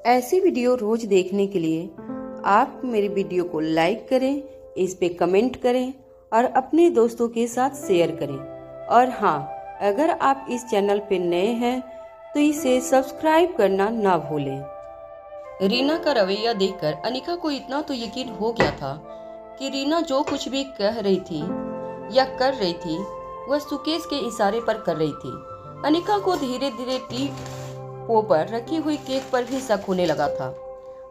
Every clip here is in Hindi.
ऐसी वीडियो रोज देखने के लिए आप मेरे वीडियो को लाइक करें, इस पे कमेंट करें और अपने दोस्तों के साथ शेयर करें। और हाँ, अगर आप इस चैनल पे नए हैं तो इसे सब्सक्राइब करना ना भूलें। रीना का रवैया देखकर अनिका को इतना तो यकीन हो गया था कि रीना जो कुछ भी कह रही थी या कर रही थी वह सुकेश के इशारे पर कर रही थी। अनिका को धीरे धीरे टी पो पर रखी हुई केक पर भी शक होने लगा था।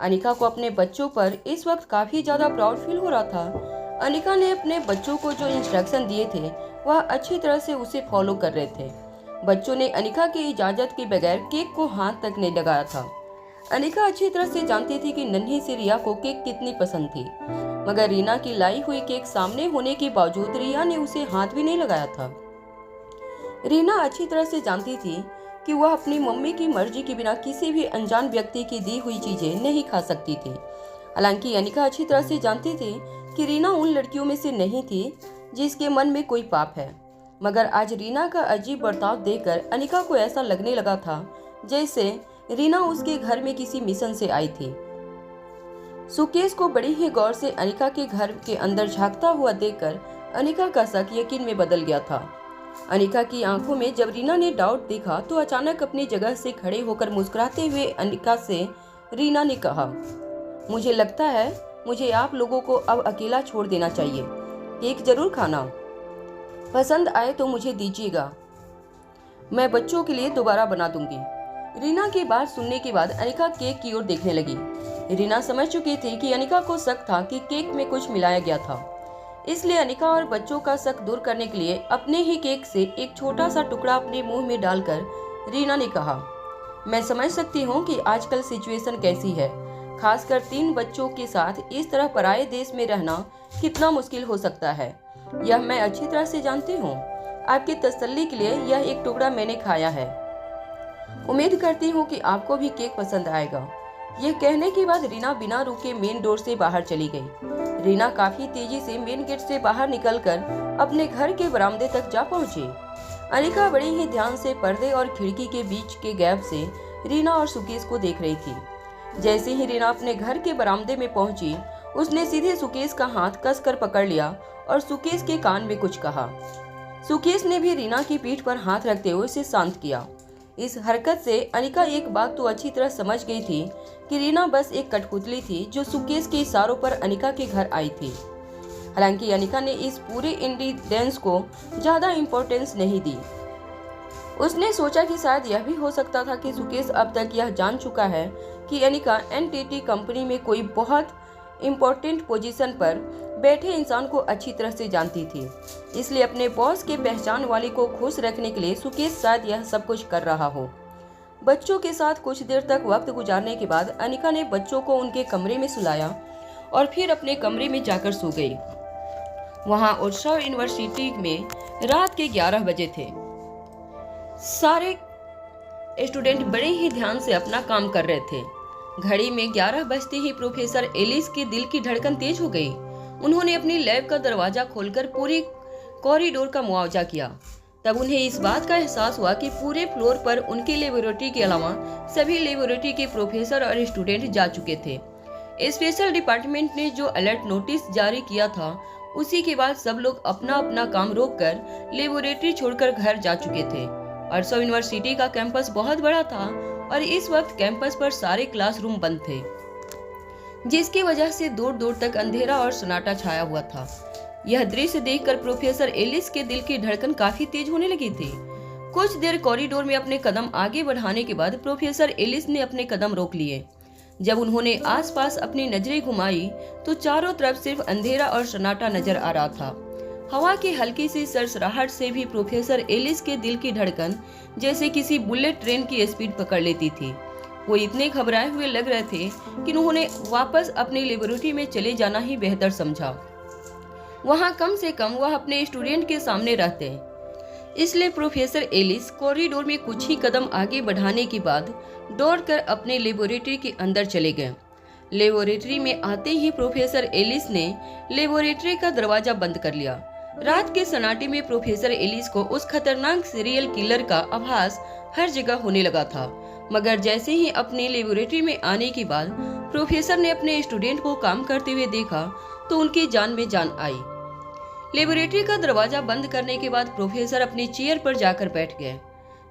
अनिका को अपने बच्चों पर इस वक्त काफी ज्यादा प्राउड फील हो रहा था। अनिका ने अपने बच्चों को जो इंस्ट्रक्शन दिए थे वह अच्छी तरह से उसे फॉलो कर रहे थे। बच्चों ने अनिका की इजाजत के बगैर केक को हाथ तक नहीं लगाया था। अनिका अच्छी तरह से जानती थी कि नन्ही सी रिया को केक कितनी पसंद थी, मगर रीना की लाई हुई केक सामने होने के बावजूद रिया ने उसे हाथ भी नहीं लगाया था। रीना अच्छी तरह से जानती थी कि वह अपनी मम्मी की मर्जी के बिना किसी भी अनजान व्यक्ति की दी हुई चीजें नहीं खा सकती थी। हालांकि अनिका अच्छी तरह से जानती थी कि रीना उन लड़कियों में से नहीं थी जिसके मन में कोई पाप है, मगर आज रीना का अजीब बर्ताव देखकर अनिका को ऐसा लगने लगा था जैसे रीना उसके घर में किसी मिशन से आई थी। सुकेश को बड़ी ही गौर से अनिका के घर के अंदर झांकता हुआ देखकर अनिका का शक यकीन में बदल गया था। अनिका की आंखों में जब रीना ने डाउट देखा तो अचानक अपनी जगह से खड़े होकर मुस्कुराते हुए अनिका से रीना ने कहा, मुझे लगता है मुझे आप लोगों को अब अकेला छोड़ देना चाहिए। केक जरूर खाना, पसंद आए तो मुझे दीजिएगा, मैं बच्चों के लिए दोबारा बना दूंगी। रीना की बात सुनने के बाद अनिका केक की ओर देखने लगी। रीना समझ चुकी थी कि अनिका को शक था कि केक में कुछ मिलाया गया था, इसलिए अनिका और बच्चों का शक दूर करने के लिए अपने ही केक से एक छोटा सा टुकड़ा अपने मुंह में डालकर रीना ने कहा, मैं समझ सकती हूँ कि आजकल सिचुएशन कैसी है, खासकर 3 बच्चों के साथ इस तरह पराये देश में रहना कितना मुश्किल हो सकता है। यह मैं अच्छी तरह से जानती हूँ। आपकी तसल्ली के लिए यह एक टुकड़ा मैंने खाया है। उम्मीद करती हूँ कि आपको भी केक पसंद आएगा। यह कहने के बाद रीना बिना रुके मेन डोर से बाहर चली गई। रीना काफी तेजी से मेन गेट से बाहर निकलकर अपने घर के बरामदे तक जा पहुंची। अनिका बड़ी ही ध्यान से पर्दे और खिड़की के बीच के गैप से रीना और सुकेश को देख रही थी। जैसे ही रीना अपने घर के बरामदे में पहुंची, उसने सीधे सुकेश का हाथ कसकर पकड़ लिया और सुकेश के कान में कुछ कहा। सुकेश ने भी रीना की पीठ पर हाथ रखते हुए उसे शांत किया। इस हरकत से अनिका एक बात तो अच्छी तरह समझ गई थी कि रीना बस एक कठपुतली थी जो सुकेश के इशारों पर अनिका के घर आई थी। हालांकि अनिका ने इस पूरे इंसिडेंस को ज्यादा इम्पोर्टेंस नहीं दी। उसने सोचा कि शायद यह भी हो सकता था कि सुकेश अब तक यह जान चुका है कि अनिका एनटीटी कंपनी में कोई बहुत इम्पोर्टेंट पोजीशन पर बैठे इंसान को अच्छी तरह से जानती थी, इसलिए अपने बॉस के पहचान वाले को खुश रखने के लिए सुकेश शायद यह सब कुछ कर रहा हो। बच्चों के साथ कुछ देर तक वक्त गुजारने के बाद अनिका ने बच्चों को उनके कमरे में सुलाया और फिर अपने कमरे में जाकर सो गई। वहां उत्सव यूनिवर्सिटी में रात के 11 बजे थे। सारे स्टूडेंट बड़े ही ध्यान से अपना काम कर रहे थे। घड़ी में 11 बजते ही प्रोफेसर एलिस के दिल की धड़कन तेज हो गई। उन्होंने अपनी लैब का दरवाजा खोलकर पूरी कॉरिडोर का मुआवजा किया। तब उन्हें इस बात का एहसास हुआ कि पूरे फ्लोर पर उनके लेबोरेटरी के अलावा सभी लेबोरेटरी के प्रोफेसर और स्टूडेंट जा चुके थे। स्पेशल डिपार्टमेंट ने जो अलर्ट नोटिस जारी किया था, उसी के बाद सब लोग अपना अपना काम रोककर लेबोरेटरी छोड़कर घर जा चुके थे। उत्सव यूनिवर्सिटी का कैंपस बहुत बड़ा था और इस वक्त कैंपस पर सारे क्लासरूम बंद थे, जिसकी वजह से दूर दूर तक अंधेरा और सन्नाटा छाया हुआ था। यह दृश्य देखकर प्रोफेसर एलिस के दिल की धड़कन काफी तेज होने लगी थी। कुछ देर कॉरिडोर में अपने कदम आगे बढ़ाने के बाद प्रोफेसर एलिस ने अपने कदम रोक लिए। जब उन्होंने आसपास अपनी नजरें घुमाई तो चारों तरफ सिर्फ अंधेरा और सन्नाटा नजर आ रहा था। हवा की हल्की सी सरसराहट से भी प्रोफेसर एलिस के दिल की धड़कन जैसे किसी बुलेट ट्रेन की स्पीड पकड़ लेती थी। वो इतने घबराए हुए लग रहे थे कि उन्होंने वापस अपनी लेबोरेटरी में चले जाना ही बेहतर समझा। वहां कम से कम वह अपने स्टूडेंट के सामने रहते, इसलिए प्रोफेसर एलिस कॉरिडोर में कुछ ही कदम आगे बढ़ाने के बाद दौड़कर अपने लेबोरेटरी के अंदर चले गए। लेबोरेटरी में आते ही प्रोफेसर एलिस ने लेबोरेटरी का दरवाजा बंद कर लिया। रात के सन्नाटे में प्रोफेसर एलिस को उस खतरनाक सीरियल किलर का आभास हर जगह होने लगा था। मगर जैसे ही अपनी लेबोरेटरी में आने के बाद प्रोफेसर ने अपने स्टूडेंट को काम करते हुए देखा तो उनकी जान में जान आई। लेबोरेटरी का दरवाजा बंद करने के बाद प्रोफेसर अपनी चेयर पर जाकर बैठ गए।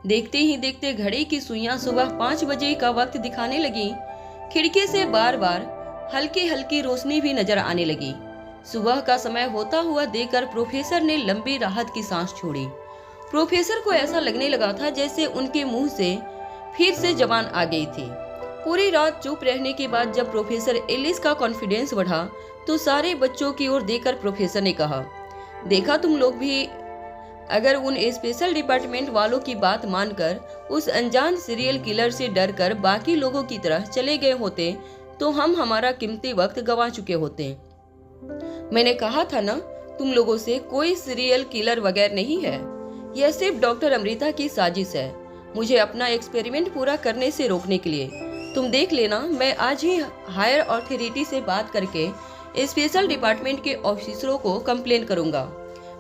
देखते ही देखते घड़ी की सुइयां सुबह 5 बजे का वक्त दिखाने लगी। खिड़की से बार बार हल्की हल्की रोशनी भी नजर आने लगी। सुबह का समय होता हुआ देखकर प्रोफेसर ने लंबी राहत की सांस छोड़ी। प्रोफेसर को ऐसा लगने लगा था जैसे उनके मुंह से फिर से जबान आ गई थी। पूरी रात चुप रहने के बाद जब प्रोफेसर एलिस का कॉन्फिडेंस बढ़ा तो सारे बच्चों की ओर देखकर प्रोफेसर ने कहा, देखा तुम लोग भी, अगर उन स्पेशल डिपार्टमेंट वालों की बात मानकर उस अनजान सीरियल किलर से डरकर बाकी लोगों की तरह चले गए होते तो हम हमारा कीमती वक्त गंवा चुके होते। मैंने कहा था ना, तुम लोगों से कोई सीरियल किलर वगैरह नहीं है। यह सिर्फ डॉक्टर अमृता की साजिश है, मुझे अपना एक्सपेरिमेंट पूरा करने से रोकने के लिए। तुम देख लेना, मैं आज ही हायर अथॉरिटी से बात करके स्पेशल डिपार्टमेंट के ऑफिसरों को कंप्लेन करूंगा।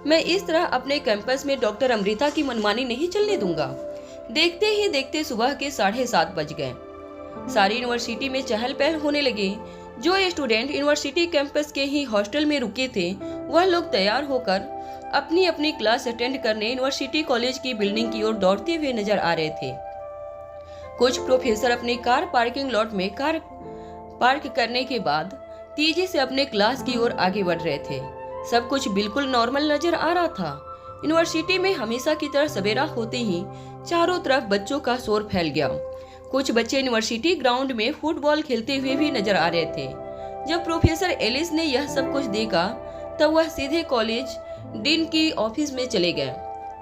मैं इस तरह अपने कैंपस में डॉक्टर अमृता की मनमानी नहीं चलने दूंगा। देखते ही देखते सुबह के 7:30 बज गए। सारी यूनिवर्सिटी में चहल पहल होने लगी। जो स्टूडेंट यूनिवर्सिटी कैंपस के ही हॉस्टल में रुके थे वह लोग तैयार होकर अपनी अपनी क्लास अटेंड करने यूनिवर्सिटी कॉलेज की बिल्डिंग की ओर दौड़ते हुए नजर आ रहे थे। कुछ प्रोफेसर अपनी कार पार्किंग लॉट में कार पार्क करने के बाद तेजी से अपने क्लास की ओर आगे बढ़ रहे थे। सब कुछ बिल्कुल नॉर्मल नजर आ रहा था। यूनिवर्सिटी में हमेशा की तरह सवेरा होते ही चारों तरफ बच्चों का शोर फैल गया। कुछ बच्चे यूनिवर्सिटी ग्राउंड में फुटबॉल खेलते हुए भी नजर आ रहे थे। जब प्रोफेसर एलिस ने यह सब कुछ देखा तब वह सीधे कॉलेज डीन की ऑफिस में चले गए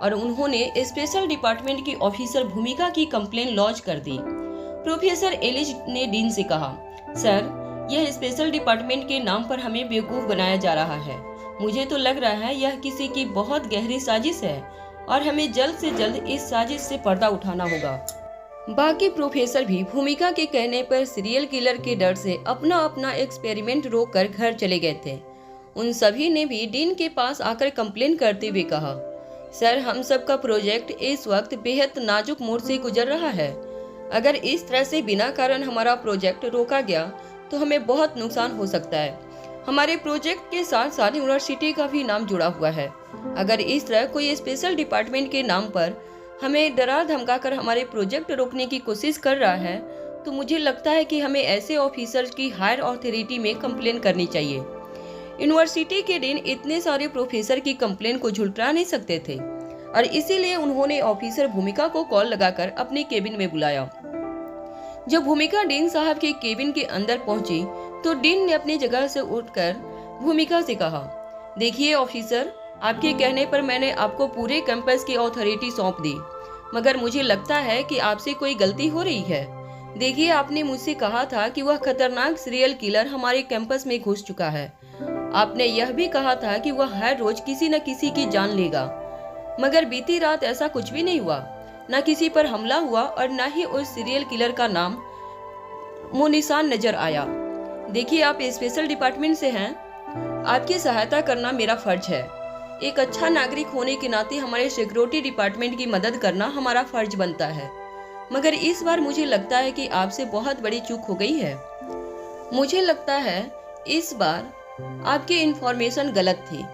और उन्होंने स्पेशल डिपार्टमेंट की ऑफिसर भूमिका की कंप्लेन लॉन्च कर दी। प्रोफेसर एलिस ने डीन से कहा, सर, यह स्पेशल डिपार्टमेंट के नाम पर हमें बेवकूफ बनाया जा रहा है। मुझे तो लग रहा है यह किसी की बहुत गहरी साजिश है और हमें जल्द से जल्द इस साजिश से पर्दा उठाना होगा। बाकी प्रोफेसर भी भूमिका के कहने पर सीरियल किलर के डर से अपना अपना एक्सपेरिमेंट रोक कर घर चले गए थे। उन सभी ने भी डीन के पास आकर कंप्लेन करते हुए कहा, सर, हम सब का प्रोजेक्ट इस वक्त बेहद नाजुक मोड़ से गुजर रहा है। अगर इस तरह से बिना कारण हमारा प्रोजेक्ट रोका गया तो हमें बहुत नुकसान हो सकता है। हमारे प्रोजेक्ट के साथ साथ यूनिवर्सिटी का भी नाम जुड़ा हुआ है। अगर इस तरह कोई स्पेशल डिपार्टमेंट के नाम पर हमें डरा धमका कर हमारे प्रोजेक्ट रोकने की कोशिश कर रहा है तो मुझे लगता है कि हमें ऐसे ऑफिसर्स की हायर अथॉरिटी में कंप्लेन करनी चाहिए। यूनिवर्सिटी के डीन इतने सारे प्रोफेसर की कंप्लेन को झुठला नहीं सकते थे और इसीलिए उन्होंने ऑफिसर भूमिका को कॉल लगाकर अपने केबिन में बुलाया। जब भूमिका डीन साहब के केबिन के अंदर पहुंची तो डीन ने अपनी जगह से उठकर भूमिका से कहा, देखिए ऑफिसर, आपके कहने पर मैंने आपको पूरे कैंपस की अथॉरिटी सौंप दी, मगर मुझे लगता है कि आपसे कोई गलती हो रही है। देखिए, आपने मुझसे कहा था कि वह खतरनाक सीरियल किलर हमारे कैंपस में घुस चुका है। आपने यह भी कहा था कि वह हर रोज किसी न किसी की जान लेगा, मगर बीती रात ऐसा कुछ भी नहीं हुआ। न किसी पर हमला हुआ और न ही उस सीरियल किलर का नाम मुनिशान नजर आया। देखिए, आप स्पेशल डिपार्टमेंट से हैं, आपकी सहायता करना मेरा फर्ज है। एक अच्छा नागरिक होने के नाते हमारे सिक्योरिटी डिपार्टमेंट की मदद करना हमारा फर्ज बनता है, मगर इस बार मुझे लगता है कि आपसे बहुत बड़ी चूक हो गई है। मुझे लगता है इस बार आपकी इंफॉर्मेशन गलत थी।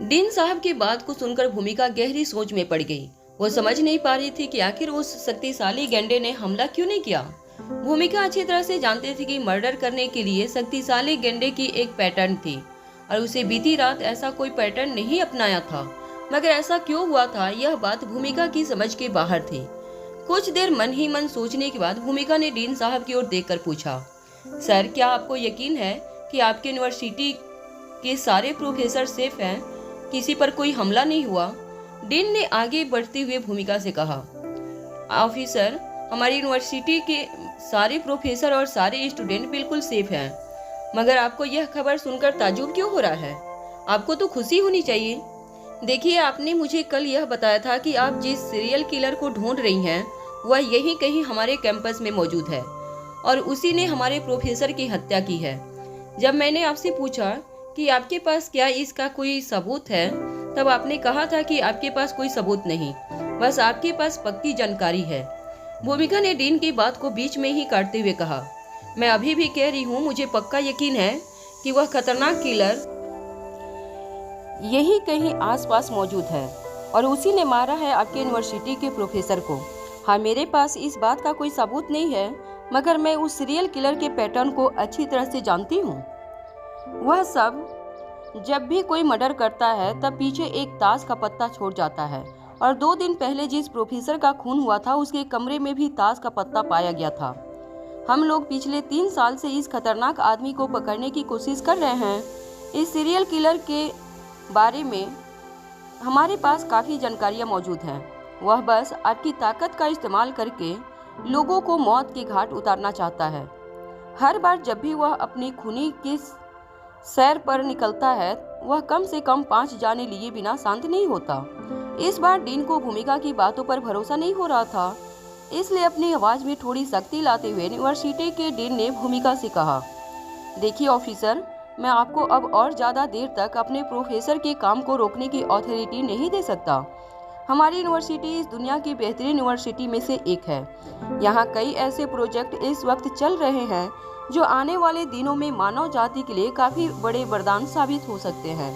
डीन साहब की बात को सुनकर भूमिका गहरी सोच में पड़ गई। वो समझ नहीं पा रही थी कि आखिर उस शक्तिशाली गेंडे ने हमला क्यों नहीं किया। भूमिका अच्छी तरह से जानती थी कि मर्डर करने के लिए शक्तिशाली गेंडे की एक पैटर्न थी और उसे बीती रात ऐसा कोई पैटर्न नहीं अपनाया था, मगर ऐसा क्यों हुआ था यह बात भूमिका की समझ के बाहर थी। कुछ देर मन ही मन सोचने के बाद भूमिका ने डीन साहब की ओर देखकर पूछा, सर, क्या आपको यकीन है कि आपके यूनिवर्सिटी के सारे प्रोफेसर सेफ हैं, किसी पर कोई हमला नहीं हुआ? डीन ने आगे बढ़ते हुए भूमिका से कहा, ऑफिसर, हमारी यूनिवर्सिटी के सारे प्रोफेसर और सारे स्टूडेंट बिल्कुल सेफ हैं, मगर आपको यह खबर सुनकर ताज्जुब क्यों हो रहा है? आपको तो खुशी होनी चाहिए। देखिए, आपने मुझे कल यह बताया था कि आप जिस सीरियल किलर को ढूंढ रही हैं वह यहीं कहीं हमारे कैंपस में मौजूद है और उसी ने हमारे प्रोफेसर की हत्या की है। जब मैंने आपसे पूछा कि आपके पास क्या इसका कोई सबूत है, तब आपने कहा था कि आपके पास कोई सबूत नहीं, बस आपके पास पक्की जानकारी है। भूमिका ने डीन की बात को बीच में ही काटते हुए कहा, मैं अभी भी कह रही हूँ, मुझे पक्का यकीन है कि वह खतरनाक किलर यही कहीं आसपास मौजूद है और उसी ने मारा है आपके यूनिवर्सिटी के प्रोफेसर को। हाँ, मेरे पास इस बात का कोई सबूत नहीं है, मगर मैं उस सीरियल किलर के पैटर्न को अच्छी तरह से जानती हूँ। वह सब जब भी कोई मर्डर करता है तब पीछे एक ताश का पत्ता छोड़ जाता है, और 2 दिन पहले जिस प्रोफेसर का खून हुआ था उसके कमरे में भी ताश का पत्ता पाया गया था। हम लोग पिछले 3 साल से इस खतरनाक आदमी को पकड़ने की कोशिश कर रहे हैं। इस सीरियल किलर के बारे में हमारे पास काफ़ी जानकारियाँ मौजूद हैं। वह बस आपकी ताकत का इस्तेमाल करके लोगों को मौत के घाट उतारना चाहता है। हर बार जब भी वह अपनी खूनी की सैर पर निकलता है, वह कम से कम 5 जाने लिए बिना शांत नहीं होता। इस बार डीन को भूमिका की बातों पर भरोसा नहीं हो रहा था, इसलिए अपनी आवाज़ में थोड़ी सख्ती लाते हुए यूनिवर्सिटी के डीन ने भूमिका से कहा, देखिए ऑफिसर, मैं आपको अब और ज़्यादा देर तक अपने प्रोफेसर के काम को रोकने की अथॉरिटी नहीं दे सकता। हमारी यूनिवर्सिटी इस दुनिया की बेहतरीन यूनिवर्सिटी में से एक है। यहाँ कई ऐसे प्रोजेक्ट इस वक्त चल रहे हैं जो आने वाले दिनों में मानव जाति के लिए काफ़ी बड़े वरदान साबित हो सकते हैं,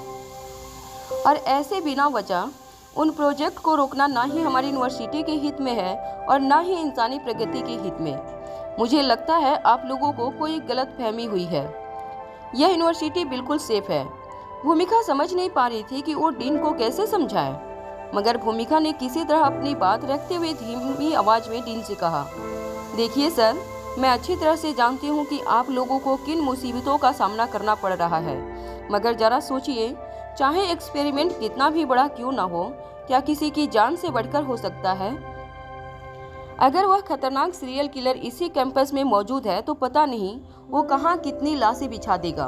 और ऐसे बिना वजह उन प्रोजेक्ट को रोकना ना ही हमारी यूनिवर्सिटी के हित में है और ना ही इंसानी प्रगति के हित में। मुझे लगता है आप लोगों को कोई गलतफहमी हुई है। यह यूनिवर्सिटी बिल्कुल सेफ है। भूमिका समझ नहीं पा रही थी कि वो डीन को कैसे समझाए, मगर भूमिका ने किसी तरह अपनी बात रखते हुए धीमी आवाज़ में डीन से कहा, देखिए सर, मैं अच्छी तरह से जानती हूँ कि आप लोगों को किन मुसीबतों का सामना करना पड़ रहा है, मगर ज़रा सोचिए, चाहे एक्सपेरिमेंट कितना भी बड़ा क्यों ना हो, क्या किसी की जान से बढ़कर हो सकता है? अगर वह खतरनाक सीरियल किलर इसी कैंपस में मौजूद है तो पता नहीं वो कहाँ कितनी लाशें बिछा देगा।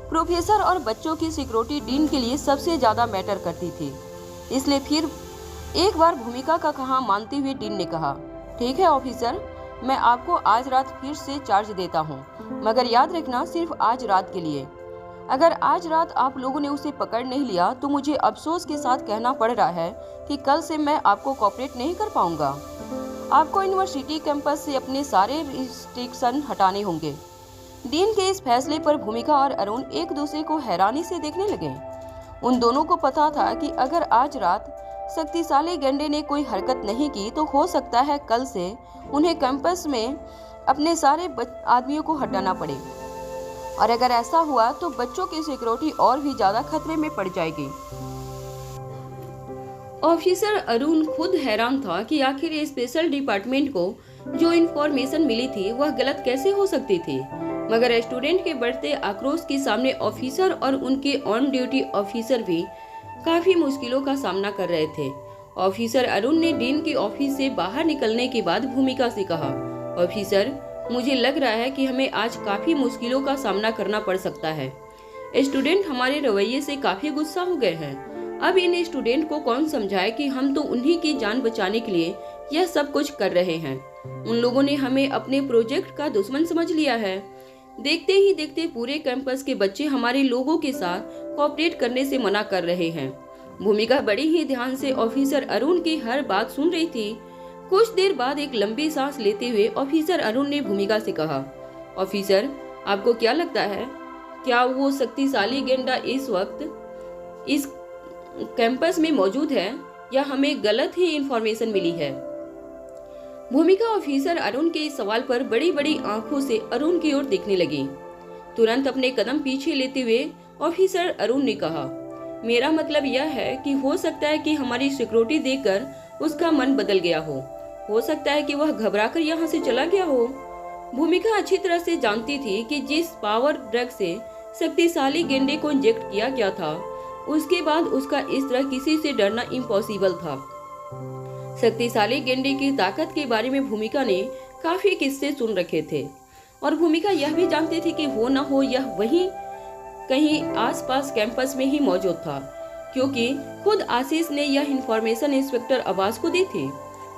प्रोफेसर और बच्चों की सिक्योरिटी डीन के लिए सबसे ज़्यादा मैटर करती थी, इसलिए फिर एक बार भूमिका का कहा मानते हुए डीन ने कहा, ठीक है ऑफिसर, मैं आपको आज रात फिर से चार्ज देता हूँ, मगर याद रखना सिर्फ आज रात के लिए। अगर आज रात आप लोगों ने उसे पकड़ नहीं लिया तो मुझे अफसोस के साथ कहना पड़ रहा है कि कल से मैं आपको कोऑपरेट नहीं कर पाऊंगा। आपको यूनिवर्सिटी कैंपस से अपने सारे रिस्ट्रिक्शन हटाने होंगे। डीन के इस फैसले पर भूमिका और अरुण एक दूसरे को हैरानी से देखने लगे। उन दोनों को पता था कि अगर आज रात शक्तिशाली गेंडे ने कोई हरकत नहीं की तो हो सकता है कल से उन्हें कैंपस में अपने सारे आदमियों को हटाना पड़े, और अगर ऐसा हुआ तो बच्चों की सिक्योरिटी और भी ज्यादा खतरे में पड़ जाएगी। ऑफिसर अरुण खुद हैरान था कि आखिर स्पेशल डिपार्टमेंट को जो इन्फॉर्मेशन मिली थी वह गलत कैसे हो सकती थी, मगर स्टूडेंट के बढ़ते आक्रोश के सामने ऑफिसर और उनके ऑन ड्यूटी ऑफिसर भी काफी मुश्किलों का सामना कर रहे थे। ऑफिसर अरुण ने डीन के ऑफिस से बाहर निकलने के बाद भूमिका से कहा, ऑफिसर, मुझे लग रहा है कि हमें आज काफी मुश्किलों का सामना करना पड़ सकता है। स्टूडेंट हमारे रवैये से काफी गुस्सा हो गए हैं। अब इन स्टूडेंट को कौन समझाए कि हम तो उन्हीं की जान बचाने के लिए यह सब कुछ कर रहे हैं। उन लोगों ने हमें अपने प्रोजेक्ट का दुश्मन समझ लिया है। देखते ही देखते पूरे कैंपस के बच्चे हमारे लोगों के साथ कोऑपरेट करने से मना कर रहे हैं। भूमिका बड़ी ही ध्यान से ऑफिसर अरुण की हर बात सुन रही थी। कुछ देर बाद एक लंबी सांस लेते हुए ऑफिसर अरुण ने भूमिका से कहा, ऑफिसर, आपको क्या लगता है, क्या वो शक्तिशाली गेंडा इस वक्त इस कैंपस में मौजूद है या हमें गलत ही इंफॉर्मेशन मिली है? भूमिका ऑफिसर अरुण के इस सवाल पर बड़ी बड़ी आंखों से अरुण की ओर देखने लगी। तुरंत अपने कदम पीछे लेते हुए ऑफिसर अरुण ने कहा, मेरा मतलब यह है कि हो सकता है कि हमारी सिक्योरिटी देखकर उसका मन बदल गया हो सकता है कि वह घबराकर यहाँ से चला गया हो। भूमिका अच्छी तरह से जानती थी कि जिस पावर ड्रग से शक्तिशाली गेंडे को इंजेक्ट किया गया था, उसके बाद उसका इस तरह किसी से डरना इम्पॉसिबल था। शक्तिशाली गेंडे की ताकत के बारे में भूमिका ने काफी किस्से सुन रखे थे, और भूमिका यह भी जानती थी कि हो न हो यह वहीं कहीं आसपास कैंपस में ही मौजूद था, क्योंकि खुद आशीष ने यह इंफॉर्मेशन इंस्पेक्टर अब्बास को दी थी।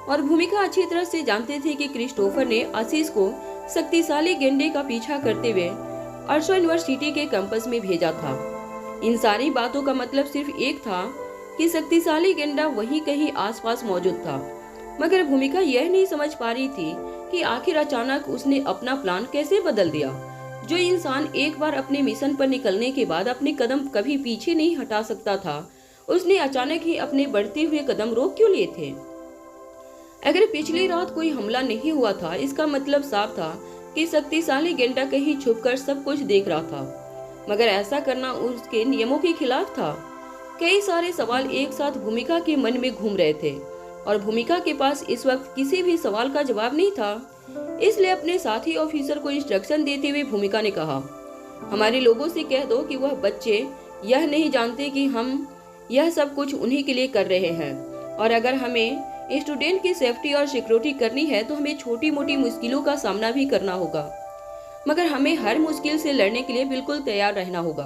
और भूमिका अच्छी तरह से जानते थे कि क्रिस्टोफर ने आशीष को शक्तिशाली गेंडे का पीछा करते हुए अर्शो यूनिवर्सिटी के कैंपस में भेजा था। इन सारी बातों का मतलब सिर्फ एक था कि शक्तिशाली गेंडा वहीं कहीं आसपास मौजूद था, मगर भूमिका यह नहीं समझ पा रही थी कि आखिर अचानक उसने अपना प्लान कैसे बदल दिया। जो इंसान एक बार अपने मिशन पर निकलने के बाद अपने कदम कभी पीछे नहीं हटा सकता था, उसने अचानक ही अपने बढ़ते हुए कदम रोक क्यों लिए थे? अगर पिछली रात कोई हमला नहीं हुआ था, इसका मतलब साफ था कि शक्तिशाली गेंडा कहीं छुपकर सब कुछ देख रहा था। मगर ऐसा करना उसके नियमों के खिलाफ था। कई सारे सवाल एक साथ भूमिका के मन में घूम रहे थे और भूमिका के पास इस वक्त किसी भी सवाल का जवाब नहीं था। इसलिए अपने साथी ऑफिसर को इंस्ट्रक्शन देते हुए भूमिका ने कहा, हमारे लोगों से कह दो कि वह बच्चे यह नहीं जानते कि हम यह सब कुछ उन्हीं के लिए कर रहे हैं, और अगर हमें स्टूडेंट की सेफ्टी और सिक्योरिटी करनी है तो हमें छोटी मोटी मुश्किलों का सामना भी करना होगा, मगर हमें हर मुश्किल से लड़ने के लिए बिल्कुल तैयार रहना होगा।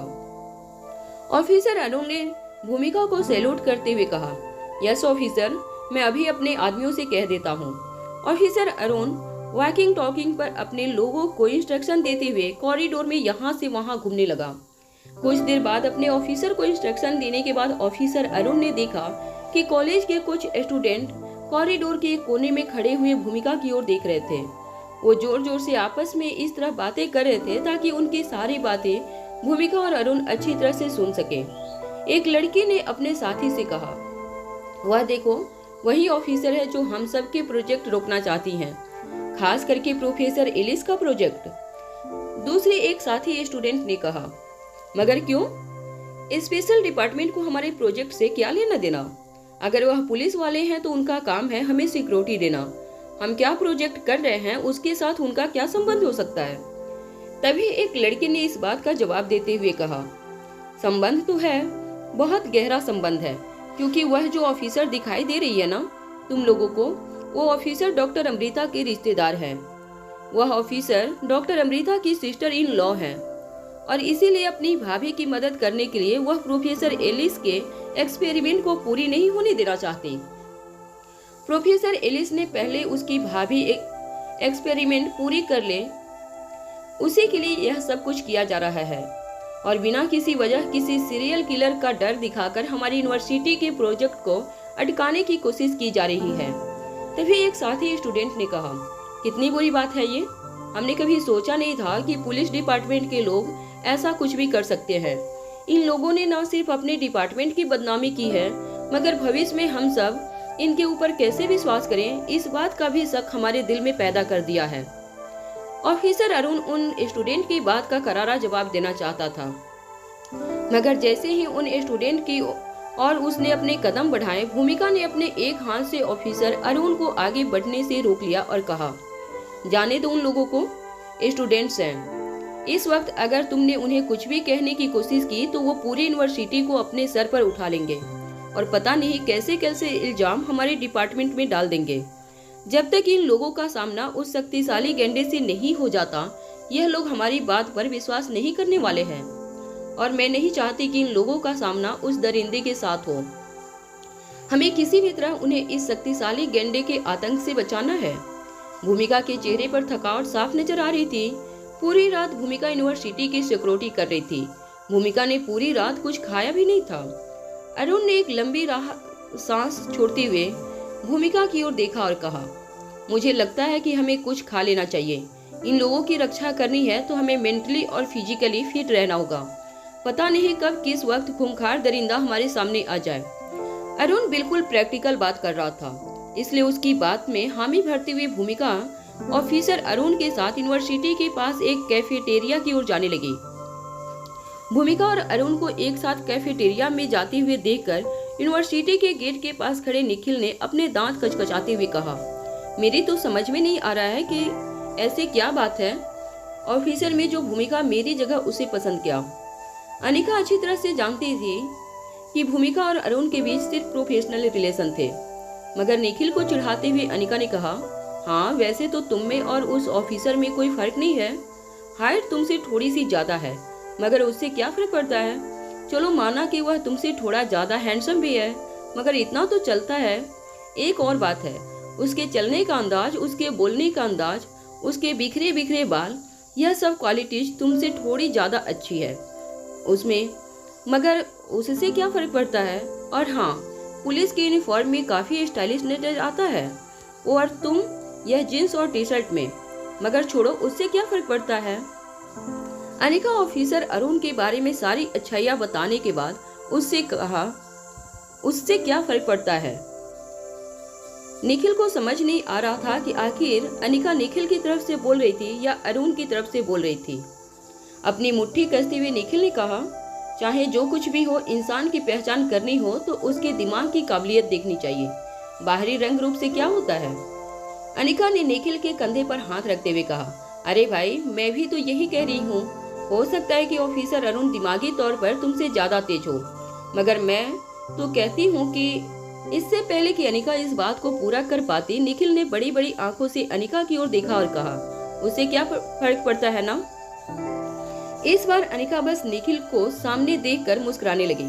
ऑफिसर अरुण ने भूमिका को सैल्यूट करते हुए कहा, यस ऑफिसर, मैं अभी अपने आदमियों से कह देता हूँ। ऑफिसर अरुण वॉकिंग टॉकिंग पर अपने लोगों को इंस्ट्रक्शन देते हुए कॉरिडोर में यहाँ से वहाँ घूमने लगा। कुछ देर बाद अपने ऑफिसर को इंस्ट्रक्शन देने के बाद ऑफिसर अरुण ने देखा कि कॉलेज के कुछ स्टूडेंट कॉरिडोर के एक कोने में खड़े हुए भूमिका की ओर देख रहे थे। वो जोर जोर से आपस में इस तरह बातें कर रहे थे ताकि उनकी सारी बातें भूमिका और अरुण अच्छी तरह से सुन सके। एक लड़की ने अपने साथी से कहा, वह देखो, वही ऑफिसर है जो हम सब के प्रोजेक्ट रोकना चाहती हैं, खास करके प्रोफेसर एलिस का प्रोजेक्ट। दूसरे एक साथी स्टूडेंट ने कहा, मगर क्यों? स्पेशल डिपार्टमेंट को हमारे प्रोजेक्ट से क्या लेना देना? अगर वह पुलिस वाले हैं तो उनका काम है हमें सिक्योरिटी देना। हम क्या प्रोजेक्ट कर रहे हैं उसके साथ उनका क्या संबंध हो सकता है? तभी एक लड़के ने इस बात का जवाब देते हुए कहा, संबंध तो है, बहुत गहरा संबंध है, क्योंकि वह जो ऑफिसर दिखाई दे रही है ना तुम लोगों को, वो ऑफिसर डॉक्टर अमृता के रिश्तेदार है। वह ऑफिसर डॉक्टर अमृता की सिस्टर इन लॉ है और इसीलिए अपनी भाभी की मदद करने के लिए वह प्रोफेसर एलिस के एक्सपेरिमेंट को पूरी नहीं होने देना चाहती। प्रोफेसर एलिस ने पहले उसकी भाभी एक एक्सपेरिमेंट पूरी कर ले, उसी के लिए यह सब कुछ किया जा रहा है और बिना किसी वजह किसी सीरियल किलर का डर दिखाकर हमारी यूनिवर्सिटी के प्रोजेक्ट को अटकाने की कोशिश की जा रही है। तभी एक साथी स्टूडेंट ने कहा, कितनी बुरी बात है ये, हमने कभी सोचा नहीं था कि पुलिस डिपार्टमेंट के लोग ऐसा कुछ भी कर सकते हैं। इन लोगों ने न सिर्फ अपने डिपार्टमेंट की बदनामी की है, मगर भविष्य में हम सब इनके ऊपर कैसे विश्वास करें, इस बात का भी शक हमारे दिल में पैदा कर दिया है। ऑफिसर अरुण उन स्टूडेंट की बात का करारा जवाब देना चाहता था, मगर जैसे ही उन स्टूडेंट की और उसने अपने कदम बढ़ाए, भूमिका ने अपने एक हाथ से ऑफिसर अरुण को आगे बढ़ने से रोक लिया और कहा, जाने दो उन लोगों को, स्टूडेंट्स हैं। इस वक्त अगर तुमने उन्हें कुछ भी कहने की कोशिश की तो वो पूरी यूनिवर्सिटी को अपने सर पर उठा लेंगे और पता नहीं कैसे कैसे इल्जाम हमारे डिपार्टमेंट में डाल देंगे। जब तक इन लोगों का सामना उस शक्तिशाली गेंडे से नहीं हो जाता, यह लोग हमारी बात पर विश्वास नहीं करने वाले हैं और मैं नहीं चाहती कि इन लोगों का सामना उस दरिंदे के साथ हो। हमें किसी भी तरह उन्हें इस शक्तिशाली गेंडे के आतंक से बचाना है। भूमिका के चेहरे पर थकावट साफ नजर आ रही थी। पूरी रात भूमिका यूनिवर्सिटी की सिक्योरिटी कर रही थी। भूमिका ने पूरी रात कुछ खाया भी नहीं था। अरुण ने एक लंबी सांस छोड़ते हुए भूमिका की ओर देखा और कहा, मुझे लगता है कि हमें कुछ खा लेना चाहिए। इन लोगों की रक्षा करनी है तो हमें मेंटली और फिजिकली फिट रहना होगा। पता नहीं कब किस वक्त खूंखार दरिंदा हमारे सामने आ जाए। अरुण बिल्कुल प्रैक्टिकल बात कर रहा था, इसलिए उसकी बात में हामी भरती हुई भूमिका ऑफिसर अरुण के साथ यूनिवर्सिटी के पास एक कैफेटेरिया की ओर जाने लगी। भूमिका और अरुण को एक साथ कैफेटेरिया में जाते हुए देखकर यूनिवर्सिटी के गेट के पास खड़े निखिल ने अपने दांत कचकचाते हुए कहा, मेरी तो समझ में नहीं आ रहा है कि ऐसे क्या बात है ऑफिसर में जो भूमिका मेरी जगह उसे पसंद किया। अनिका अच्छी तरह से जानती थी कि भूमिका और अरुण के बीच सिर्फ प्रोफेशनल रिलेशन थे, मगर निखिल को चिढ़ाते हुए अनिका ने कहा, हाँ वैसे तो तुम में और उस ऑफिसर में कोई फर्क नहीं है। हाइट तुमसे थोड़ी सी ज्यादा है, मगर उससे क्या फर्क पड़ता है। चलो माना कि वह तुमसे थोड़ा ज्यादा हैंडसम भी है, मगर इतना तो चलता है। एक और बात है, उसके चलने का अंदाज, उसके बोलने का अंदाज, उसके बिखरे बिखरे बाल, यह सब क्वालिटीज तुमसे थोड़ी ज्यादा अच्छी है उसमें, मगर उससे क्या फर्क पड़ता है। और हाँ, पुलिस के यूनिफॉर्म में काफी स्टाइलिश नजर आता है। और तुम यह जींस और टी शर्ट में। मगर छोड़ो, उससे क्या फर्क पड़ता है। अनिका ऑफिसर अरुण के बारे में सारी अच्छाइयाँ बताने के बाद उससे कहा, उससे क्या फर्क पड़ता है। निखिल को समझ नहीं आ रहा था कि आखिर अनिका निखिल की तरफ से बोल रही थी या अरुण की तरफ से बोल रही थी। अपनी मुट्ठी कसते हुए निखिल ने कहा, चाहे जो कुछ भी हो, इंसान की पहचान करनी हो तो उसके दिमाग की काबिलियत देखनी चाहिए, बाहरी रंग रूप से क्या होता है। अनिका ने निखिल के कंधे पर हाथ रखते हुए कहा, अरे भाई, मैं भी तो यही कह रही हूँ। हो सकता है कि ऑफिसर अरुण दिमागी तौर पर तुमसे ज्यादा तेज हो, मगर मैं तो कहती हूँ कि इससे पहले कि अनिका इस बात को पूरा कर पाती, निखिल ने बड़ी बड़ी आंखों से अनिका की ओर देखा और कहा, उसे क्या फर्क पड़ता है ना। इस बार अनिका बस निखिल को सामने देखकर मुस्कुराने लगी।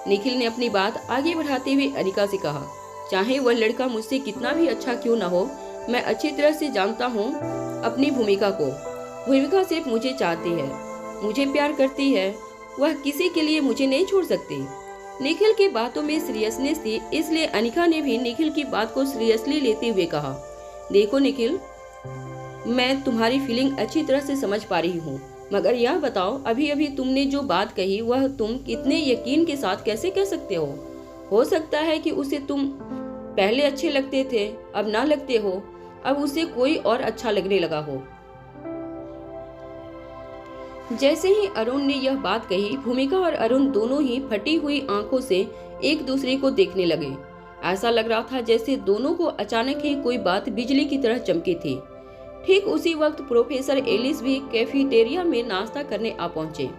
निखिल ने अपनी बात आगे बढ़ाते हुए अनिका से कहा, चाहे वह लड़का मुझसे कितना भी अच्छा क्यों ना हो, मैं अच्छी तरह से जानता हूँ अपनी भूमिका को। भूमिका सिर्फ मुझे चाहती है, मुझे प्यार करती है, वह किसी के लिए मुझे नहीं छोड़ सकती। निखिल की बातों में सीरियसनेस थी, इसलिए अनिका ने भी निखिल की बात को सीरियसली लेते हुए कहा, देखो निखिल, मैं तुम्हारी फीलिंग अच्छी तरह से समझ पा रही हूँ, मगर यह बताओ, अभी अभी तुमने जो बात कही वह तुम इतने यकीन के साथ कैसे कह सकते हो। हो सकता है कि उसे तुम पहले अच्छे लगते थे, अब ना लगते हो, अब उसे कोई और अच्छा लगने लगा हो। जैसे ही अरुण ने यह बात कही, भूमिका और अरुण दोनों ही फटी हुई आंखों से एक दूसरे को देखने लगे। ऐसा लग रहा था जैसे दोनों को अचानक ही कोई बात बिजली की तरह चमकी थी। ठीक उसी वक्त प्रोफेसर एलिस भी कैफेटेरिया में नाश्ता करने आ पहुंचे।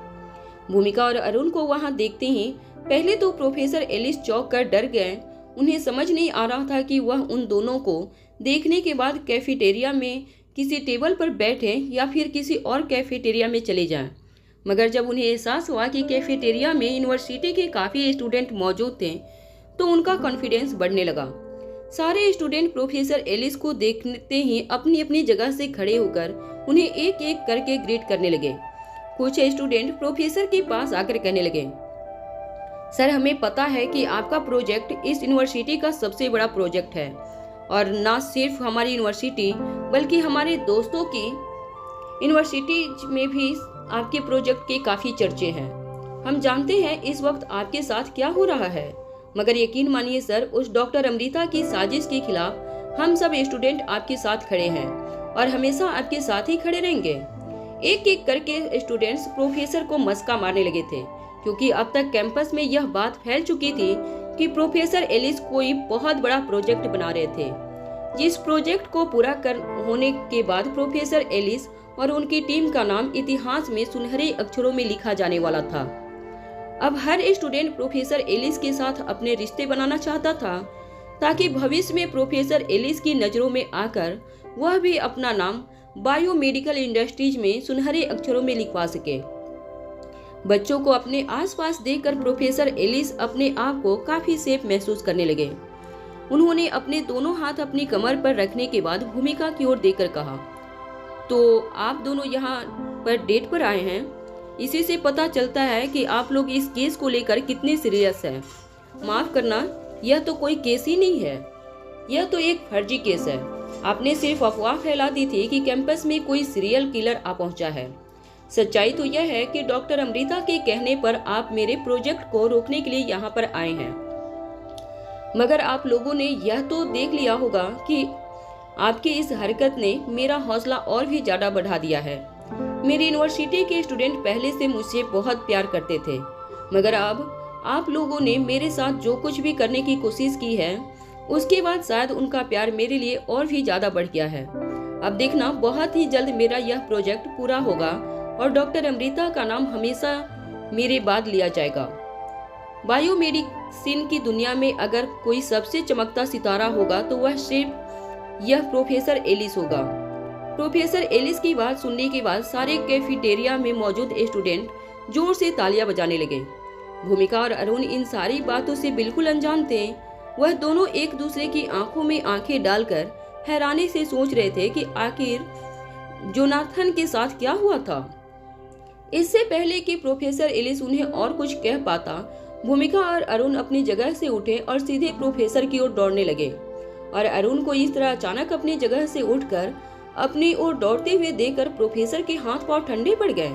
भूमिका और अरुण को वहां देखते ही पहले तो प्रोफेसर एलिस चौंक कर डर गए। उन्हें समझ नहीं आ रहा था कि वह उन दोनों को देखने के बाद कैफेटेरिया में किसी टेबल पर बैठे या फिर किसी और कैफेटेरिया में चले जाएं। मगर जब उन्हें एहसास हुआ कि कैफेटेरिया में यूनिवर्सिटी के काफ़ी स्टूडेंट मौजूद थे, तो उनका कॉन्फिडेंस बढ़ने लगा। सारे स्टूडेंट प्रोफेसर एलिस को देखते ही अपनी अपनी जगह से खड़े होकर उन्हें एक एक करके ग्रीट करने लगे। कुछ स्टूडेंट प्रोफेसर के पास आकर कहने लगे, सर, हमें पता है कि आपका प्रोजेक्ट इस यूनिवर्सिटी का सबसे बड़ा प्रोजेक्ट है, और न सिर्फ हमारी यूनिवर्सिटी बल्कि हमारे दोस्तों की यूनिवर्सिटी में भी आपके प्रोजेक्ट के काफ़ी चर्चे हैं। हम जानते हैं इस वक्त आपके साथ क्या हो रहा है, मगर यकीन मानिए सर, उस डॉक्टर अमृता की साजिश के खिलाफ हम सब स्टूडेंट आपके साथ खड़े हैं और हमेशा आपके साथ ही खड़े रहेंगे। एक एक करके स्टूडेंट्स प्रोफेसर को मस्का मारने लगे थे, क्योंकि अब तक कैंपस में यह बात फैल चुकी थी कि प्रोफेसर एलिस कोई बहुत बड़ा प्रोजेक्ट बना रहे थे, जिस प्रोजेक्ट को पूरा होने के बाद प्रोफेसर एलिस और उनकी टीम का नाम इतिहास में सुनहरे अक्षरों में लिखा जाने वाला था। अब हर स्टूडेंट प्रोफेसर एलिस के साथ अपने रिश्ते बनाना चाहता था, ताकि भविष्य में प्रोफेसर एलिस की नज़रों में आकर वह भी अपना नाम बायोमेडिकल इंडस्ट्रीज में सुनहरे अक्षरों में लिखवा सके। बच्चों को अपने आसपास देखकर प्रोफेसर एलिस अपने आप को काफी सेफ महसूस करने लगे। उन्होंने अपने दोनों हाथ अपनी कमर पर रखने के बाद भूमिका की ओर देखकर कहा, तो आप दोनों यहाँ पर डेट पर आए हैं। इसी से पता चलता है कि आप लोग इस केस को लेकर कितने सीरियस हैं। माफ करना, यह तो कोई केस ही नहीं है, यह तो एक फर्जी केस है। आपने सिर्फ अफवाह फैला दी थी कि कैंपस में कोई सीरियल किलर आ पहुंचा है। सच्चाई तो यह है कि डॉक्टर अमृता के कहने पर आप मेरे प्रोजेक्ट को रोकने के लिए यहाँ पर आए हैं। मगर आप लोगों ने यह तो देख लिया होगा कि आपकी इस हरकत ने मेरा हौसला और भी ज्यादा बढ़ा दिया है। मेरी यूनिवर्सिटी के स्टूडेंट पहले से मुझसे बहुत प्यार करते थे, मगर अब आप लोगों ने मेरे साथ जो कुछ भी करने की कोशिश की है, उसके बाद शायद उनका प्यार मेरे लिए और भी ज्यादा बढ़ गया है। अब देखना, बहुत ही जल्द मेरा यह प्रोजेक्ट पूरा होगा और डॉक्टर अमृता का नाम हमेशा मेरे बाद लिया जाएगा। बायोमेडिसिन की दुनिया में अगर कोई सबसे चमकता सितारा होगा तो वह सिर्फ यह प्रोफेसर एलिस होगा। प्रोफेसर एलिस की बात सुनने के बाद सारे कैफेटेरिया में मौजूद स्टूडेंट जोर से तालियां बजाने लगे। भूमिका और अरुण इन सारी बातों से बिल्कुल अनजान थे। वह दोनों एक दूसरे की आंखों में आंखें डालकर हैरानी से सोच रहे थे कि आखिर जोनाथन के साथ क्या हुआ था। इससे पहले कि प्रोफेसर एलिस उन्हें और कुछ कह पाता, भूमिका और अरुण अपनी जगह से उठे और सीधे प्रोफेसर की ओर दौड़ने लगे और अरुण को इस तरह अचानक अपनी जगह से उठकर अपनी ओर दौड़ते हुए देखकर प्रोफेसर के हाथ पांव ठंडे पड़ गए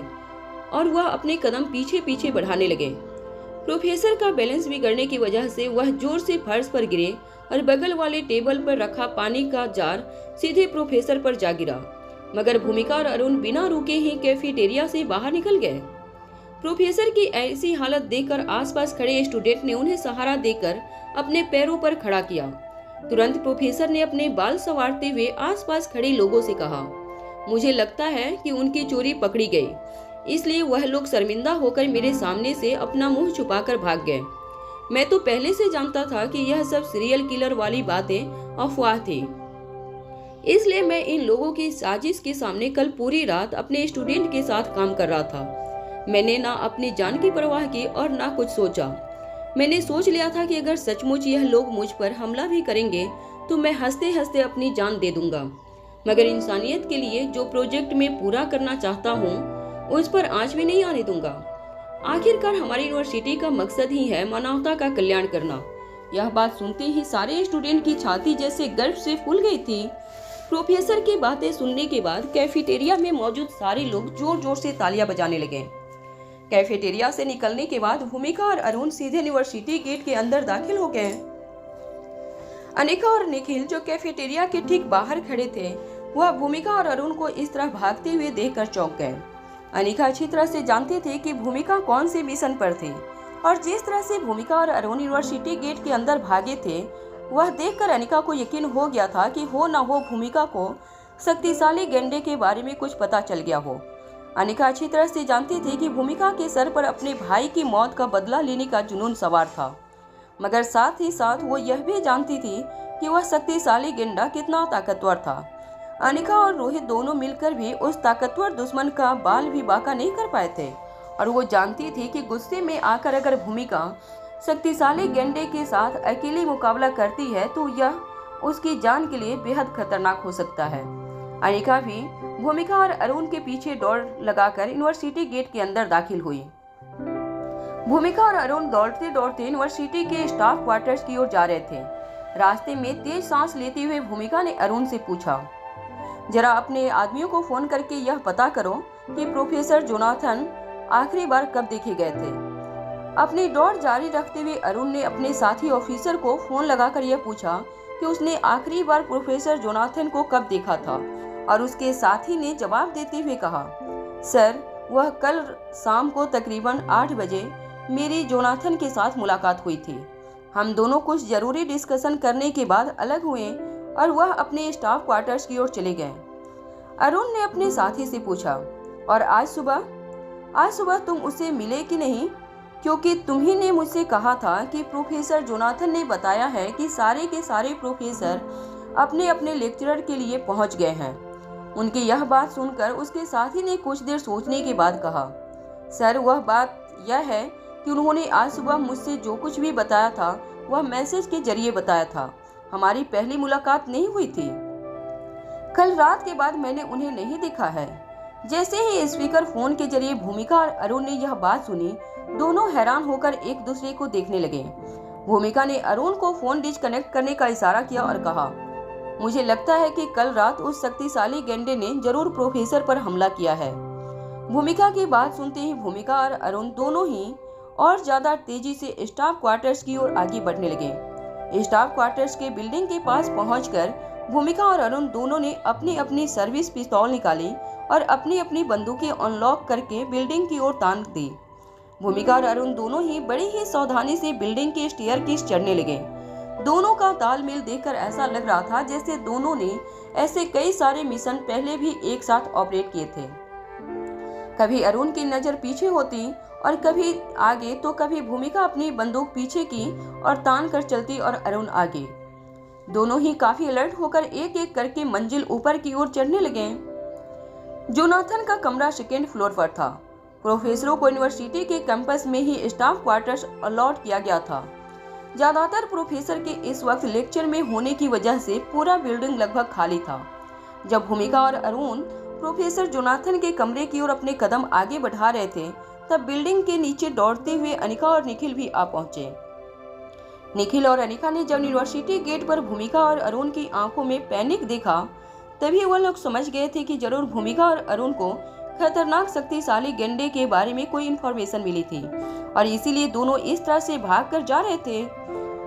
और वह अपने कदम पीछे पीछे बढ़ाने लगे। प्रोफेसर का बैलेंस बिगड़ने की वजह से वह जोर से फर्श पर गिरे और बगल वाले टेबल पर रखा पानी का जार सीधे प्रोफेसर पर जा गिरा। मगर भूमिका और अरुण बिना रुके ही कैफेटेरिया से बाहर निकल गए। प्रोफेसर की ऐसी हालत देखकर आसपास खड़े स्टूडेंट ने उन्हें सहारा देकर अपने पैरों पर खड़ा किया। तुरंत प्रोफेसर ने अपने बाल संवारते हुए आसपास खड़े लोगों से कहा, मुझे लगता है कि उनकी चोरी पकड़ी गई, इसलिए वह लोग शर्मिंदा होकर मेरे सामने से अपना मुंह छुपाकर भाग गए। मैं तो पहले से जानता था कि यह सब सीरियल किलर वाली बातें अफवाह थी, इसलिए मैं इन लोगों की साजिश के सामने कल पूरी रात अपने स्टूडेंट के साथ काम कर रहा था। मैंने ना अपनी जान की परवाह की और ना कुछ सोचा। मैंने सोच लिया था कि अगर सचमुच यह लोग मुझ पर हमला भी करेंगे तो मैं हंसते हंसते अपनी जान दे दूंगा, मगर इंसानियत के लिए जो प्रोजेक्ट में पूरा करना चाहता हूँ उस पर आंच भी नहीं आने दूंगा। आखिरकार हमारी यूनिवर्सिटी का मकसद ही है मानवता का कल्याण करना। यह बात सुनते ही सारे स्टूडेंट की छाती जैसे गर्व से फूल गई थी। प्रोफेसर की बातें सुनने के बाद कैफेटेरिया में मौजूद सारे लोग जोर जोर से तालियां बजाने लगे। कैफेटेरिया से निकलने के बाद भूमिका और अरुण सीधे यूनिवर्सिटी गेट के अंदर दाखिल हो गए। अनिका और निखिल जो कैफेटेरिया के ठीक बाहर खड़े थे, वह भूमिका और अरुण को इस तरह भागते हुए देखकर चौंक गए। अनिका अच्छी तरह से जानते थे कि भूमिका कौन से मिशन पर थे और जिस तरह से भूमिका और अरुण यूनिवर्सिटी गेट के अंदर भागे थे, वह देखकर अनिका को यकीन हो गया था कि हो न हो भूमिका को शक्तिशाली गेंडे के बारे में कुछ पता चल गया हो। अनिका अच्छी तरह से जानती थी कि भूमिका के सर पर अपने भाई की मौत का बदला लेने का जुनून सवार था, मगर साथ ही साथ वो यह भी जानती थी कि वह शक्तिशाली गेंडा कितना ताकतवर था। अनिका और रोहित दोनों मिलकर भी उस ताकतवर दुश्मन का बाल भी बांका नहीं कर पाए थे और वो जानती थी कि गुस्से में आकर अगर भूमिका शक्तिशाली गेंडे के साथ अकेले मुकाबला करती है तो यह उसकी जान के लिए बेहद खतरनाक हो सकता है। अनिका भी भूमिका और अरुण के पीछे दौड़ लगाकर यूनिवर्सिटी गेट के अंदर दाखिल हुई। भूमिका और अरुण दौड़ते दौड़ते यूनिवर्सिटी के स्टाफ क्वार्टर्स की ओर जा रहे थे। रास्ते में तेज सांस लेते हुए भूमिका ने अरुण से पूछा, जरा अपने आदमियों को फोन करके यह पता करो कि प्रोफेसर जोनाथन आखिरी बार कब देखे गए थे। अपनी दौड़ जारी रखते हुए अरुण ने अपने साथी ऑफिसर को फोन लगाकर यह पूछा कि उसने आखिरी बार प्रोफेसर जोनाथन को कब देखा था और उसके साथी ने जवाब देते हुए कहा, सर वह कल शाम को तकरीबन 8 बजे मेरी जोनाथन के साथ मुलाकात हुई थी। हम दोनों कुछ जरूरी डिस्कशन करने के बाद अलग हुए और वह अपने स्टाफ क्वार्टर्स की ओर चले गए। अरुण ने अपने साथी से पूछा, और आज सुबह तुम उसे मिले कि नहीं, क्योंकि तुम्ही ने मुझसे कहा था कि प्रोफेसर जोनाथन ने बताया है कि सारे के सारे प्रोफेसर अपने अपने लेक्चरर के लिए पहुंच गए हैं। उनकी यह बात सुनकर उसके साथी ने कुछ देर सोचने के बाद कहा, सर वह बात यह है कि उन्होंने आज सुबह मुझसे जो कुछ भी बताया था वह मैसेज के जरिए बताया था। हमारी पहली मुलाकात नहीं हुई थी। कल रात के बाद मैंने उन्हें नहीं देखा है। जैसे ही स्पीकर फोन के जरिए भूमिका और अरुण ने यह बात सुनी, दोनों हैरान होकर एक दूसरे को देखने लगे। भूमिका ने अरुण को फोन डिस्कनेक्ट करने का इशारा किया और कहा, मुझे लगता है कि कल रात उस शक्तिशाली गेंडे ने जरूर प्रोफेसर पर हमला किया है। भूमिका की बात सुनते ही भूमिका और अरुण दोनों ही और ज्यादा तेजी से स्टाफ क्वार्टर्स की ओर आगे बढ़ने लगे। स्टाफ क्वार्टर्स के बिल्डिंग के पास पहुंचकर भूमिका और अरुण दोनों ने अपनी अपनी सर्विस पिस्तौल निकाली और अपनी अपनी बंदूकें अनलॉक करके बिल्डिंग की ओर तान दी। भूमिका और अरुण दोनों ही बड़ी ही सावधानी से बिल्डिंग के स्टेयरकेस चढ़ने लगे। दोनों का तालमेल देखकर ऐसा लग रहा था जैसे दोनों ने ऐसे कई सारे मिशन पहले भी एक साथ ऑपरेट किए थे। कभी अरुण की नजर पीछे होती और कभी आगे, तो कभी भूमिका अपनी बंदूक पीछे की और तान कर चलती और अरुण आगे। दोनों ही काफी अलर्ट होकर एक एक करके मंजिल ऊपर की ओर चढ़ने लगे। जोनाथन का कमरा सेकेंड फ्लोर पर था। प्रोफेसरों को यूनिवर्सिटी के कैंपस में ही स्टाफ क्वार्टर्स अलॉट किया गया था। ज्यादातर प्रोफेसर के इस वक्त लेक्चर में होने की वजह से पूरा बिल्डिंग लगभग खाली था। जब भूमिका और अरुण प्रोफेसर जोनाथन के कमरे की ओर अपने कदम आगे बढ़ा रहे थे, तब बिल्डिंग के नीचे दौड़ते हुए अनिका और निखिल भी आ पहुंचे। निखिल और अनिका ने जब यूनिवर्सिटी गेट पर भूमिका और अरुण की आंखों में पैनिक देखा, तभी वह लोग समझ गए थे कि जरूर भूमिका और अरुण को खतरनाक शक्तिशाली गेंडे के बारे में कोई इन्फॉर्मेशन मिली थी और इसीलिए दोनों इस तरह से भाग कर जा रहे थे।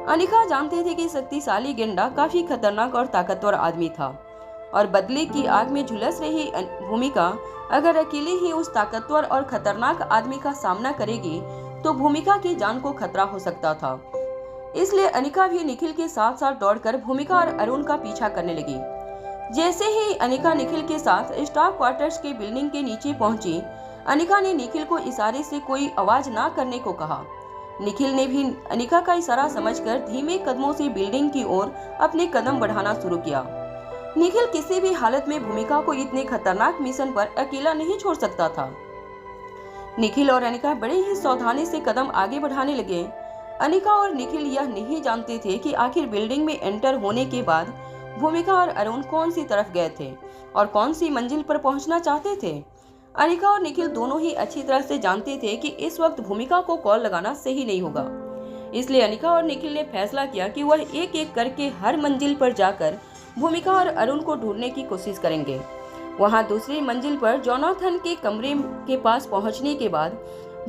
अनिका जानते थे कि शक्तिशाली गेंडा काफी खतरनाक और ताकतवर आदमी था और बदले की आग में झुलस रही भूमिका अगर अकेले ही उस ताकतवर और खतरनाक आदमी का सामना करेगी तो भूमिका की जान को खतरा हो सकता था। इसलिए अनिका भी निखिल के साथ साथ दौड़कर भूमिका और अरुण का पीछा करने लगी। जैसे ही अनिका निखिल के साथ स्टाफ क्वार्टर्स के बिल्डिंग के नीचे पहुंची, अनिका ने निखिल को इशारे से कोई आवाज ना करने को कहा। निखिल ने भी अनिका का इशारा समझकर धीमे कदमों से बिल्डिंग की ओर अपने कदम बढ़ाना शुरू किया। निखिल किसी भी हालत में भूमिका को इतने खतरनाक मिशन पर अकेला नहीं छोड़ सकता था। निखिल और अनिका बड़े ही सावधानी से कदम आगे बढ़ाने लगे। अनिका और निखिल यह नहीं जानते थे कि आखिर बिल्डिंग में एंटर होने के बाद भूमिका और अरुण कौन सी तरफ गए थे और कौन सी मंजिल पर पहुंचना चाहते थे। अनिका और निखिल दोनों ही अच्छी तरह से जानते थे कि इस वक्त भूमिका को कॉल लगाना सही नहीं होगा। इसलिए अनिका और निखिल ने फैसला किया कि वह एक एक करके हर मंजिल पर जाकर भूमिका और अरुण को ढूंढने की कोशिश करेंगे। वहां दूसरी मंजिल पर जोनाथन के कमरे के पास पहुंचने के बाद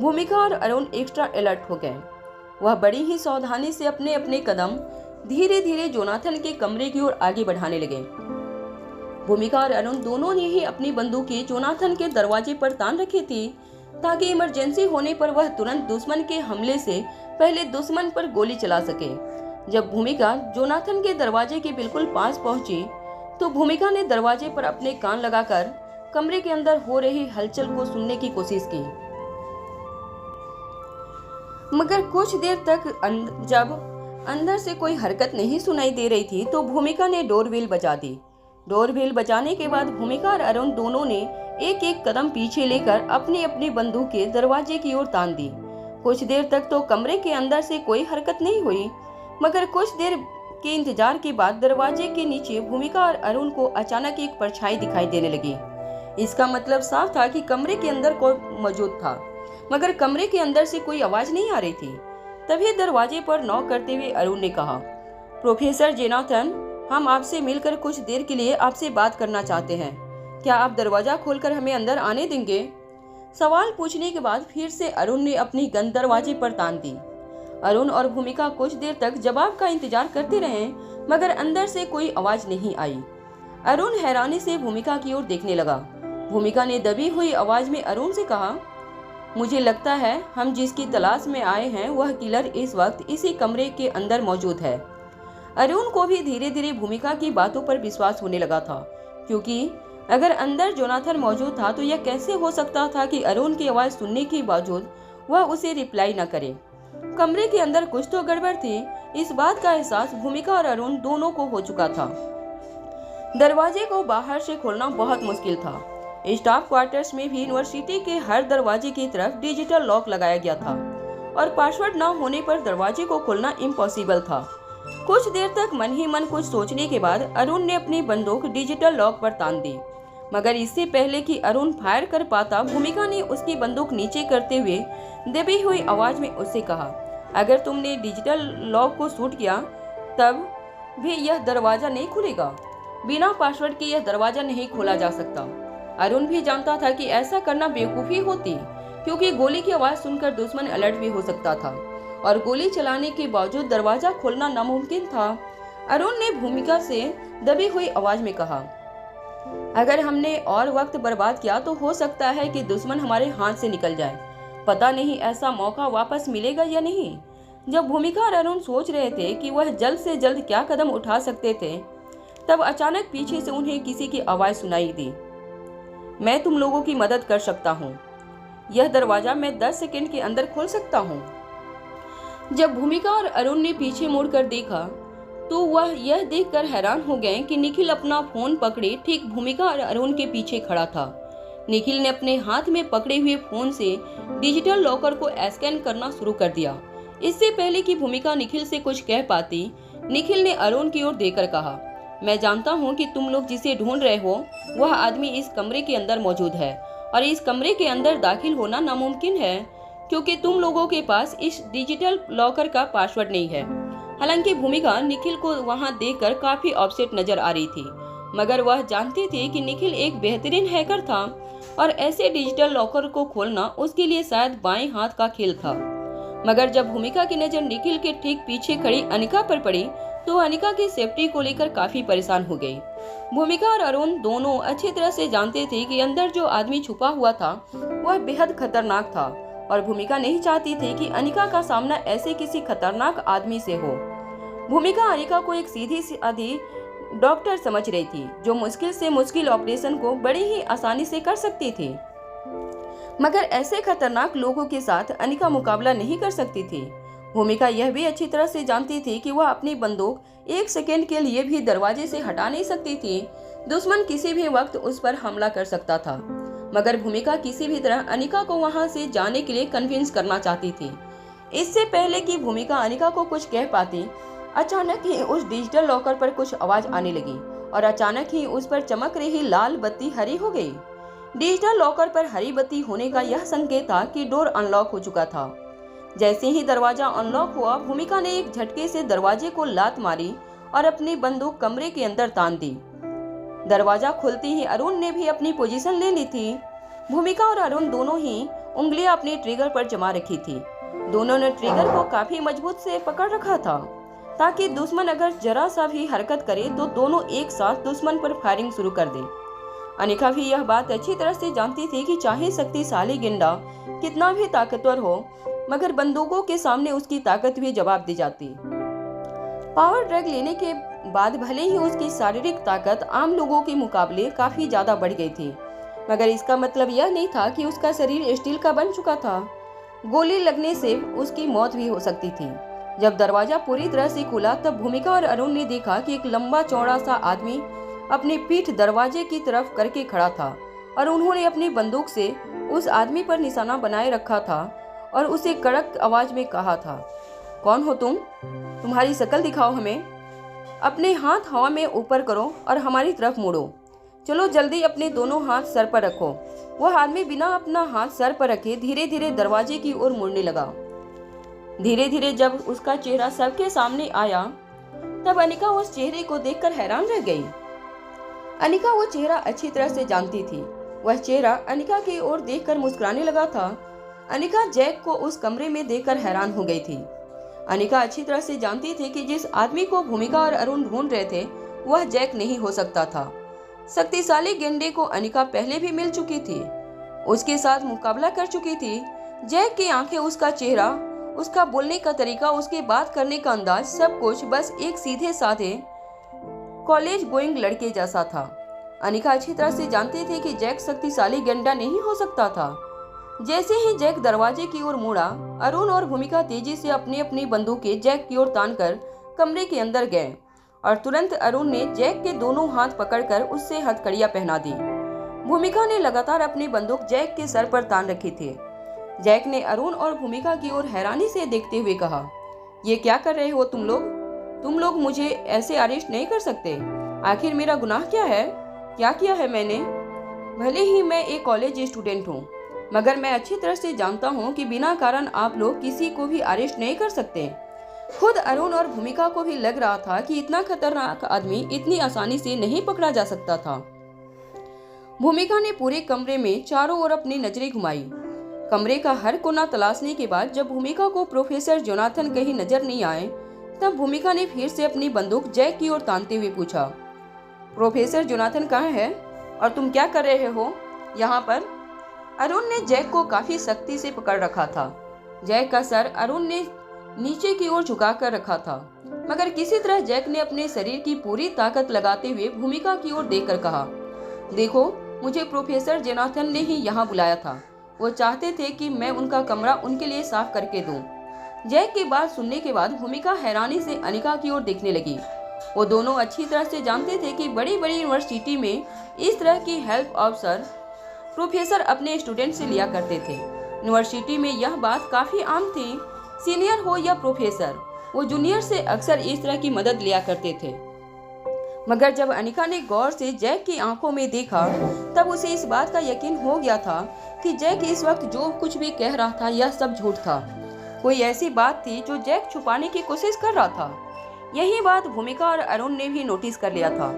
भूमिका और अरुण एक्स्ट्रा अलर्ट हो गए। वह बड़ी ही सावधानी से अपने अपने कदम धीरे धीरे जोनाथन के कमरे की ओर आगे बढ़ाने लगे। भूमिका और अरुण दोनों ने ही अपनी बंदूकें जोनाथन के दरवाजे पर तान रखी थी ताकि इमरजेंसी होने पर वह तुरंत दुश्मन के हमले से पहले दुश्मन पर गोली चला सके। जब भूमिका जोनाथन के दरवाजे के बिल्कुल पास पहुंची तो भूमिका ने दरवाजे पर अपने कान लगाकर कमरे के अंदर हो रही हलचल को सुनने की कोशिश की, मगर कुछ देर तक जब अंदर से कोई हरकत नहीं सुनाई दे रही थी तो भूमिका ने डोरबेल बजा दी। डोरबेल बजाने के बाद भूमिका और अरुण दोनों ने एक एक कदम पीछे लेकर अपनी अपनी बंदूकें दरवाजे की ओर तान दी। कुछ देर तक तो कमरे के अंदर से कोई हरकत नहीं हुई, मगर कुछ देर के इंतजार के बाद दरवाजे के नीचे भूमिका और अरुण को अचानक एक परछाई दिखाई देने लगी। इसका मतलब साफ था कि कमरे के अंदर कोई मौजूद था, मगर कमरे के अंदर से कोई आवाज नहीं आ रही थी। तभी दरवाजे पर नॉक करते हुए अरुण ने कहा, प्रोफेसर जोनाथन, हम आपसे मिलकर कुछ देर के लिए आपसे बात करना चाहते हैं। क्या आप दरवाजा खोलकर हमें अंदर आने देंगे? सवाल पूछने के बाद फिर से अरुण ने अपनी गन दरवाजे पर तान दी। अरुण और भूमिका कुछ देर तक जवाब का इंतजार करते रहे, मगर अंदर से कोई आवाज नहीं आई। अरुण हैरानी से भूमिका की ओर देखने लगा। भूमिका ने दबी हुई आवाज में अरुण से कहा, मुझे लगता है हम जिसकी तलाश में आए हैं वह किलर इस वक्त इसी कमरे के अंदर मौजूद है। अरुण को भी धीरे धीरे भूमिका की बातों पर विश्वास होने लगा था, क्योंकि अगर अंदर जोनाथन मौजूद था तो यह कैसे हो सकता था कि अरुण की आवाज सुनने के बावजूद वह उसे रिप्लाई न करे। कमरे के अंदर कुछ तो गड़बड़ थी। इस बात का एहसास भूमिका और अरुण दोनों को हो चुका था। दरवाजे को बाहर से खोलना बहुत मुश्किल था। स्टाफ क्वार्टर्स में भी यूनिवर्सिटी के हर दरवाजे की तरफ डिजिटल लॉक लगाया गया था और पासवर्ड न होने पर दरवाजे को खोलना इम्पॉसिबल था। कुछ देर तक मन ही मन कुछ सोचने के बाद अरुण ने अपनी बंदूक डिजिटल लॉक पर तान दी, मगर इससे पहले कि अरुण फायर कर पाता, भूमिका ने उसकी बंदूक नीचे करते हुए दबी हुई आवाज में उससे कहा, अगर तुमने डिजिटल लॉक को शूट किया तब भी यह दरवाजा नहीं खुलेगा। बिना पासवर्ड के यह दरवाजा नहीं खोला जा सकता। अरुण भी जानता था कि ऐसा करना बेवकूफी होती, क्योंकि गोली की आवाज सुनकर दुश्मन अलर्ट भी हो सकता था और गोली चलाने के बावजूद दरवाजा खोलना नामुमकिन था। अरुण ने भूमिका से दबी हुई आवाज में कहा, अगर हमने और वक्त बर्बाद किया तो हो सकता है कि दुश्मन हमारे हाथ से निकल जाए। पता नहीं ऐसा मौका वापस मिलेगा या नहीं। जब भूमिका और अरुण सोच रहे थे कि वह जल्द से जल्द क्या कदम उठा सकते थे, तब अचानक पीछे से उन्हें किसी की आवाज सुनाई दी, मैं तुम लोगों की मदद कर सकता हूँ। यह दरवाजा मैं 10 सेकंड के अंदर खोल सकता हूँ। जब भूमिका और अरुण ने पीछे मुड़कर देखा तो वह यह देखकर हैरान हो गए कि निखिल अपना फोन पकड़े ठीक भूमिका और अरुण के पीछे खड़ा था। निखिल ने अपने हाथ में पकड़े हुए फोन से डिजिटल लॉकर को स्कैन करना शुरू कर दिया। इससे पहले कि भूमिका निखिल से कुछ कह पाती, निखिल ने अरुण की ओर देखकर कहा, मैं जानता हूँ कि तुम लोग जिसे ढूंढ रहे हो वह आदमी इस कमरे के अंदर मौजूद है और इस कमरे के अंदर दाखिल होना नामुमकिन है, क्योंकि तुम लोगों के पास इस डिजिटल लॉकर का पासवर्ड नहीं है। हालांकि भूमिका निखिल को वहां देखकर काफी अपसेट नजर आ रही थी, मगर वह जानती थी कि निखिल एक बेहतरीन हैकर था और ऐसे डिजिटल लॉकर को खोलना उसके लिए शायद बाएं हाथ का खेल था। मगर जब भूमिका की नजर निखिल के ठीक पीछे खड़ी अनिका पर पड़ी तो अनिका की सेफ्टी को लेकर काफी परेशान हो गई। भूमिका और अरुण दोनों अच्छी तरह से जानते थे कि अंदर जो आदमी छुपा हुआ था वह बेहद खतरनाक था और भूमिका नहीं चाहती थी कि अनिका का सामना ऐसे किसी खतरनाक आदमी से हो। भूमिका अनिका को एक सीधी सादी डॉक्टर समझ रही थी जो मुश्किल से मुश्किल ऑपरेशन को बड़ी ही आसानी से कर सकती थी, मगर ऐसे खतरनाक लोगों के साथ अनिका मुकाबला नहीं कर सकती थी। भूमिका यह भी अच्छी तरह से जानती थी कि वह अपनी बंदूक एक सेकेंड के लिए भी दरवाजे से हटा नहीं सकती थी। दुश्मन किसी भी वक्त उस पर हमला कर सकता था, मगर भूमिका किसी भी तरह अनिका को वहां से जाने के लिए कन्विंस करना चाहती थी। इससे पहले कि भूमिका अनिका को कुछ कह पाती, अचानक ही उस डिजिटल लॉकर पर कुछ आवाज आने लगी और अचानक ही उस पर चमक रही लाल बत्ती हरी हो गई। डिजिटल लॉकर पर हरी बत्ती होने का यह संकेत था कि डोर अनलॉक हो चुका था। जैसे ही दरवाजा अनलॉक हुआ, भूमिका ने एक झटके से दरवाजे को लात मारी और अपनी बंदूक कमरे के अंदर तान दी। दरवाजा खुलते ही अरुण ने भी अपनी पोजीशन ले ली थी। भूमिका और अरुण दोनों ही उंगलियां अपने ट्रिगर पर जमा रखी थी। दोनों ने ट्रिगर को काफी मजबूत से पकड़ रखा था ताकि दुश्मन अगर जरा सा भी हरकत करे तो दोनों एक साथ दुश्मन पर फायरिंग शुरू कर दें। अनिका भी यह बात अच्छी तरह से जानती थी कि चाहे शक्तिशाली गेंडा कितना भी ताकतवर हो, मगर बंदूकों के सामने उसकी ताकत भी जवाब दी जाती। पावर ड्रग लेने के बाद भले ही उसकी शारीरिक ताकत आम लोगों के मुकाबले काफी ज्यादा बढ़ गई थी, मगर इसका मतलब यह नहीं था कि उसका शरीर स्टील का बन चुका था। गोली लगने से उसकी मौत भी हो सकती थी। जब दरवाजा पूरी तरह से खुला तब भूमिका और अरुण ने देखा कि एक लंबा चौड़ा सा आदमी अपनी पीठ दरवाजे की तरफ करके खड़ा था और उन्होंने अपनी बंदूक से उस आदमी पर निशाना बनाए रखा था और उसे कड़क आवाज में कहा था, कौन हो तुम? तुम्हारी शक्ल दिखाओ हमें। अपने हाथ हवा में ऊपर करो और हमारी तरफ मुड़ो। चलो जल्दी अपने दोनों हाथ सर पर रखो। वह आदमी बिना अपना हाथ सर पर रखे धीरे धीरे दरवाजे की ओर मुड़ने लगा। धीरे धीरे जब उसका चेहरा सबके सामने आया तब अनिका उस चेहरे को देखकर हैरान रह गई। अनिका वो चेहरा अच्छी तरह से जानती थी। वह चेहरा अनिका की ओर देखकर मुस्कुराने लगा था। अनिका जैक को उस कमरे में देखकर हैरान हो गई थी। अनिका अच्छी तरह से जानती थी कि जिस आदमी को भूमिका और अरुण ढूंढ रहे थे वह जैक नहीं हो सकता था। शक्तिशाली गेंडे को अनिका पहले भी मिल चुकी थी, उसके साथ मुकाबला कर चुकी थी। जैक की आंखें, उसका चेहरा, उसका बोलने का तरीका, उसके बात करने का अंदाज, सब कुछ बस एक सीधे साधे कॉलेज गोइंग लड़के जैसा था। अनिका अच्छी तरह से जानती थी कि जैक शक्तिशाली गेंडा नहीं हो सकता था। जैसे ही जैक दरवाजे की ओर मुड़ा, अरुण और भूमिका तेजी से अपनी अपनी बंदूकें जैक की ओर तानकर कमरे के अंदर गए और तुरंत अरुण ने जैक के दोनों हाथ पकड़कर उससे हथकड़ियां पहना दी। भूमिका ने लगातार अपनी बंदूक जैक के सर पर तान रखी थी। जैक ने अरुण और भूमिका की ओर हैरानी से देखते हुए कहा, ये क्या कर रहे हो तुम लोग? तुम लोग मुझे ऐसे अरेस्ट नहीं कर सकते। आखिर मेरा गुनाह क्या है? क्या किया है मैंने? भले ही मैं एक कॉलेज स्टूडेंट हूँ, मगर मैं अच्छी तरह से जानता हूँ कि बिना कारण आप लोग किसी को भी अरेस्ट नहीं कर सकते। खुद अरुण और भूमिका को भी लग रहा था कि इतना खतरनाक आदमी इतनी आसानी से नहीं पकड़ा जा सकता था। भूमिका ने पूरे कमरे में चारों ओर अपनी नजरें घुमाई। कमरे का हर कोना तलाशने के बाद जब भूमिका को प्रोफेसर जोनाथन कहीं नजर नहीं आए तब भूमिका ने फिर से अपनी बंदूक जैक की ओर तानते हुए पूछा, प्रोफेसर जोनाथन कहाँ है और तुम क्या कर रहे हो यहाँ पर? अरुण ने जैक को काफी सख्ती से पकड़ रखा था। जैक का सर अरुण ने नीचे की ओर झुका कर रखा था, मगर किसी तरह जैक ने अपने शरीर की पूरी ताकत लगाते हुए भूमिका की ओर देखकर कहा, देखो, मुझे प्रोफेसर जोनाथन ने ही यहाँ बुलाया था। वो चाहते थे कि मैं उनका कमरा उनके लिए साफ करके दूं। जैक की बात सुनने के बाद भूमिका हैरानी से अनिका की ओर देखने लगी। वो दोनों अच्छी तरह से जानते थे कि बड़ी बड़ी यूनिवर्सिटी में इस तरह की हेल्प अफसर प्रोफेसर अपने स्टूडेंट से लिया करते थे। यूनिवर्सिटी में यह बात काफी आम थी, सीनियर हो या प्रोफेसर, वो जूनियर से अक्सर इस तरह की मदद लिया करते थे। मगर जब अनिका ने गौर से जैक की आंखों में देखा तब उसे इस बात का यकीन हो गया था कि जैक इस वक्त जो कुछ भी कह रहा था यह सब झूठ था। कोई ऐसी बात थी जो जैक छुपाने की कोशिश कर रहा था। यही बात भूमिका और अरुण ने भी नोटिस कर लिया था,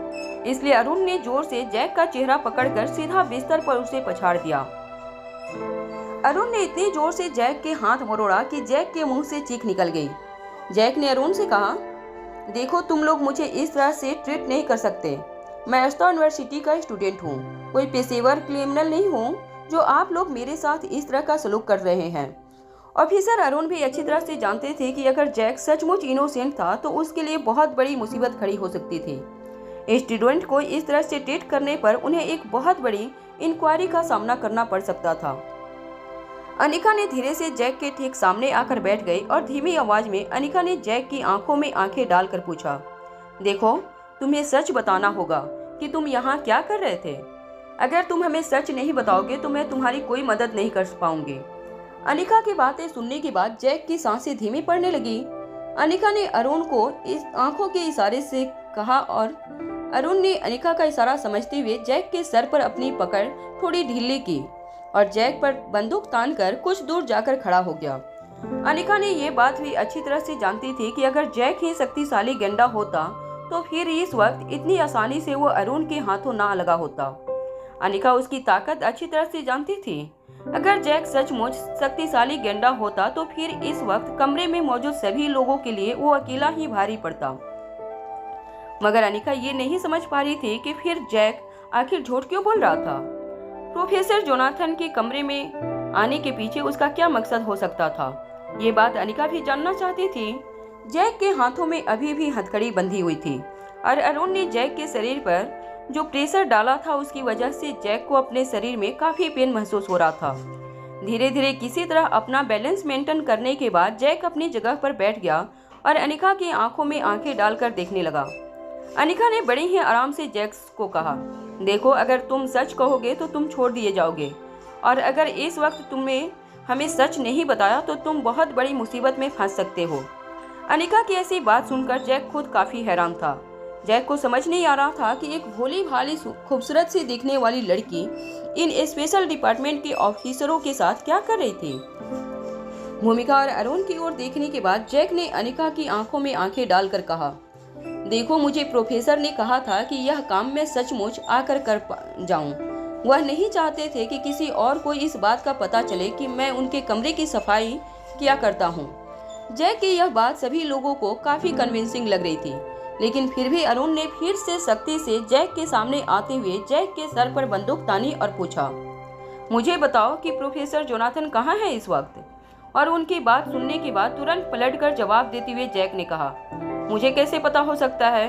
इसलिए अरुण ने जोर से जैक का चेहरा पकड़कर सीधा बिस्तर पर उसे पछाड़ दिया। अरुण ने इतनी जोर से जैक के हाथ मरोड़ा कि जैक के मुंह से चीख निकल गई। जैक ने अरुण से कहा, देखो तुम लोग मुझे इस तरह से ट्रीट नहीं कर सकते। मैं एस्टा यूनिवर्सिटी का स्टूडेंट हूँ, कोई पेशेवर क्रिमिनल नहीं हूँ जो आप लोग मेरे साथ इस तरह का सलूक कर रहे हैं। ऑफिसर अरुण भी अच्छी तरह से जानते थे कि अगर जैक सचमुच इनोसेंट था तो उसके लिए बहुत बड़ी मुसीबत खड़ी हो सकती थी। स्टूडेंट को इस तरह से ट्रीट करने पर उन्हें एक बहुत बड़ी इंक्वायरी का सामना करना पड़ सकता था। अनिका ने धीरे से जैक के ठीक सामने आकर बैठ गई और धीमी आवाज में अनिका ने जैक की आंखों में आंखें डालकर पूछा, देखो तुम्हें सच बताना होगा कि तुम यहाँ क्या कर रहे थे। अगर तुम हमें सच नहीं बताओगे तो मैं तुम्हारी कोई मदद नहीं कर पाऊंगी। अनिका की बातें सुनने के बाद जैक की सांसें धीमी पड़ने लगी। अनिका ने अरुण को इस आंखों के इशारे से कहा और अरुण ने अनिका का इशारा समझते हुए जैक के सर पर अपनी पकड़ थोड़ी ढीली की और जैक पर बंदूक तानकर कुछ दूर जाकर खड़ा हो गया। अनिका ने ये बात भी अच्छी तरह से जानती थी कि अगर जैक ही शक्तिशाली गेंडा होता तो फिर इस वक्त इतनी आसानी से वो अरुण के हाथों ना लगा होता। अनिका उसकी ताकत अच्छी तरह से जानती थी। अगर जैक सचमुच शक्तिशाली गेंडा होता तो फिर इस वक्त कमरे में मौजूद सभी लोगों के लिए वो अकेला ही भारी पड़ता। मगर अनिका ये नहीं समझ पा रही थी कि फिर जैक आखिर झूठ क्यों बोल रहा था। प्रोफेसर जोनाथन के कमरे में आने के पीछे उसका क्या मकसद हो सकता था, ये बात अनिका भी जानना चाहती थी। जैक के हाथों में अभी भी हथकड़ी बंधी हुई थी और अरुण ने जैक के शरीर पर जो प्रेशर डाला था उसकी वजह से जैक को अपने शरीर में काफी पेन महसूस हो रहा था। धीरे धीरे किसी तरह अपना बैलेंस मेंटेन करने के बाद जैक अपनी जगह पर बैठ गया और अनिका की आंखों में आंखें डालकर देखने लगा। अनिका ने बड़े ही आराम से जैक को कहा, देखो अगर तुम सच कहोगे तो तुम छोड़ दिए जाओगे और अगर इस वक्त तुमने हमें सच नहीं बताया तो तुम बहुत बड़ी मुसीबत में फंस सकते हो। अनिका की ऐसी बात सुनकर जैक खुद काफी हैरान था। जैक को समझ नहीं आ रहा था कि एक भोली भाली खूबसूरत सी दिखने वाली लड़की इन स्पेशल डिपार्टमेंट के ऑफिसरों के साथ क्या कर रही थी। भूमिका और अरुण की ओर देखने के बाद जैक ने अनिका की आंखों में आंखें डालकर कहा, देखो मुझे प्रोफेसर ने कहा था कि यह काम मैं सचमुच आकर कर जाऊं। वह नहीं चाहते थे कि किसी और को इस बात का पता चले कि मैं उनके कमरे की सफाई किया करता हूं। जैक की यह बात सभी लोगों को काफी कन्विंसिंग लग रही थी, लेकिन फिर भी अरुण ने फिर से सख्ती से जैक के सामने आते हुए जैक के सर पर बंदूक तानी और पूछा, मुझे बताओ कि प्रोफेसर जोनाथन कहाँ है इस वक्त। और उनकी बात सुनने के बाद तुरंत पलटकर जवाब देते हुए जैक ने कहा, मुझे कैसे पता हो सकता है,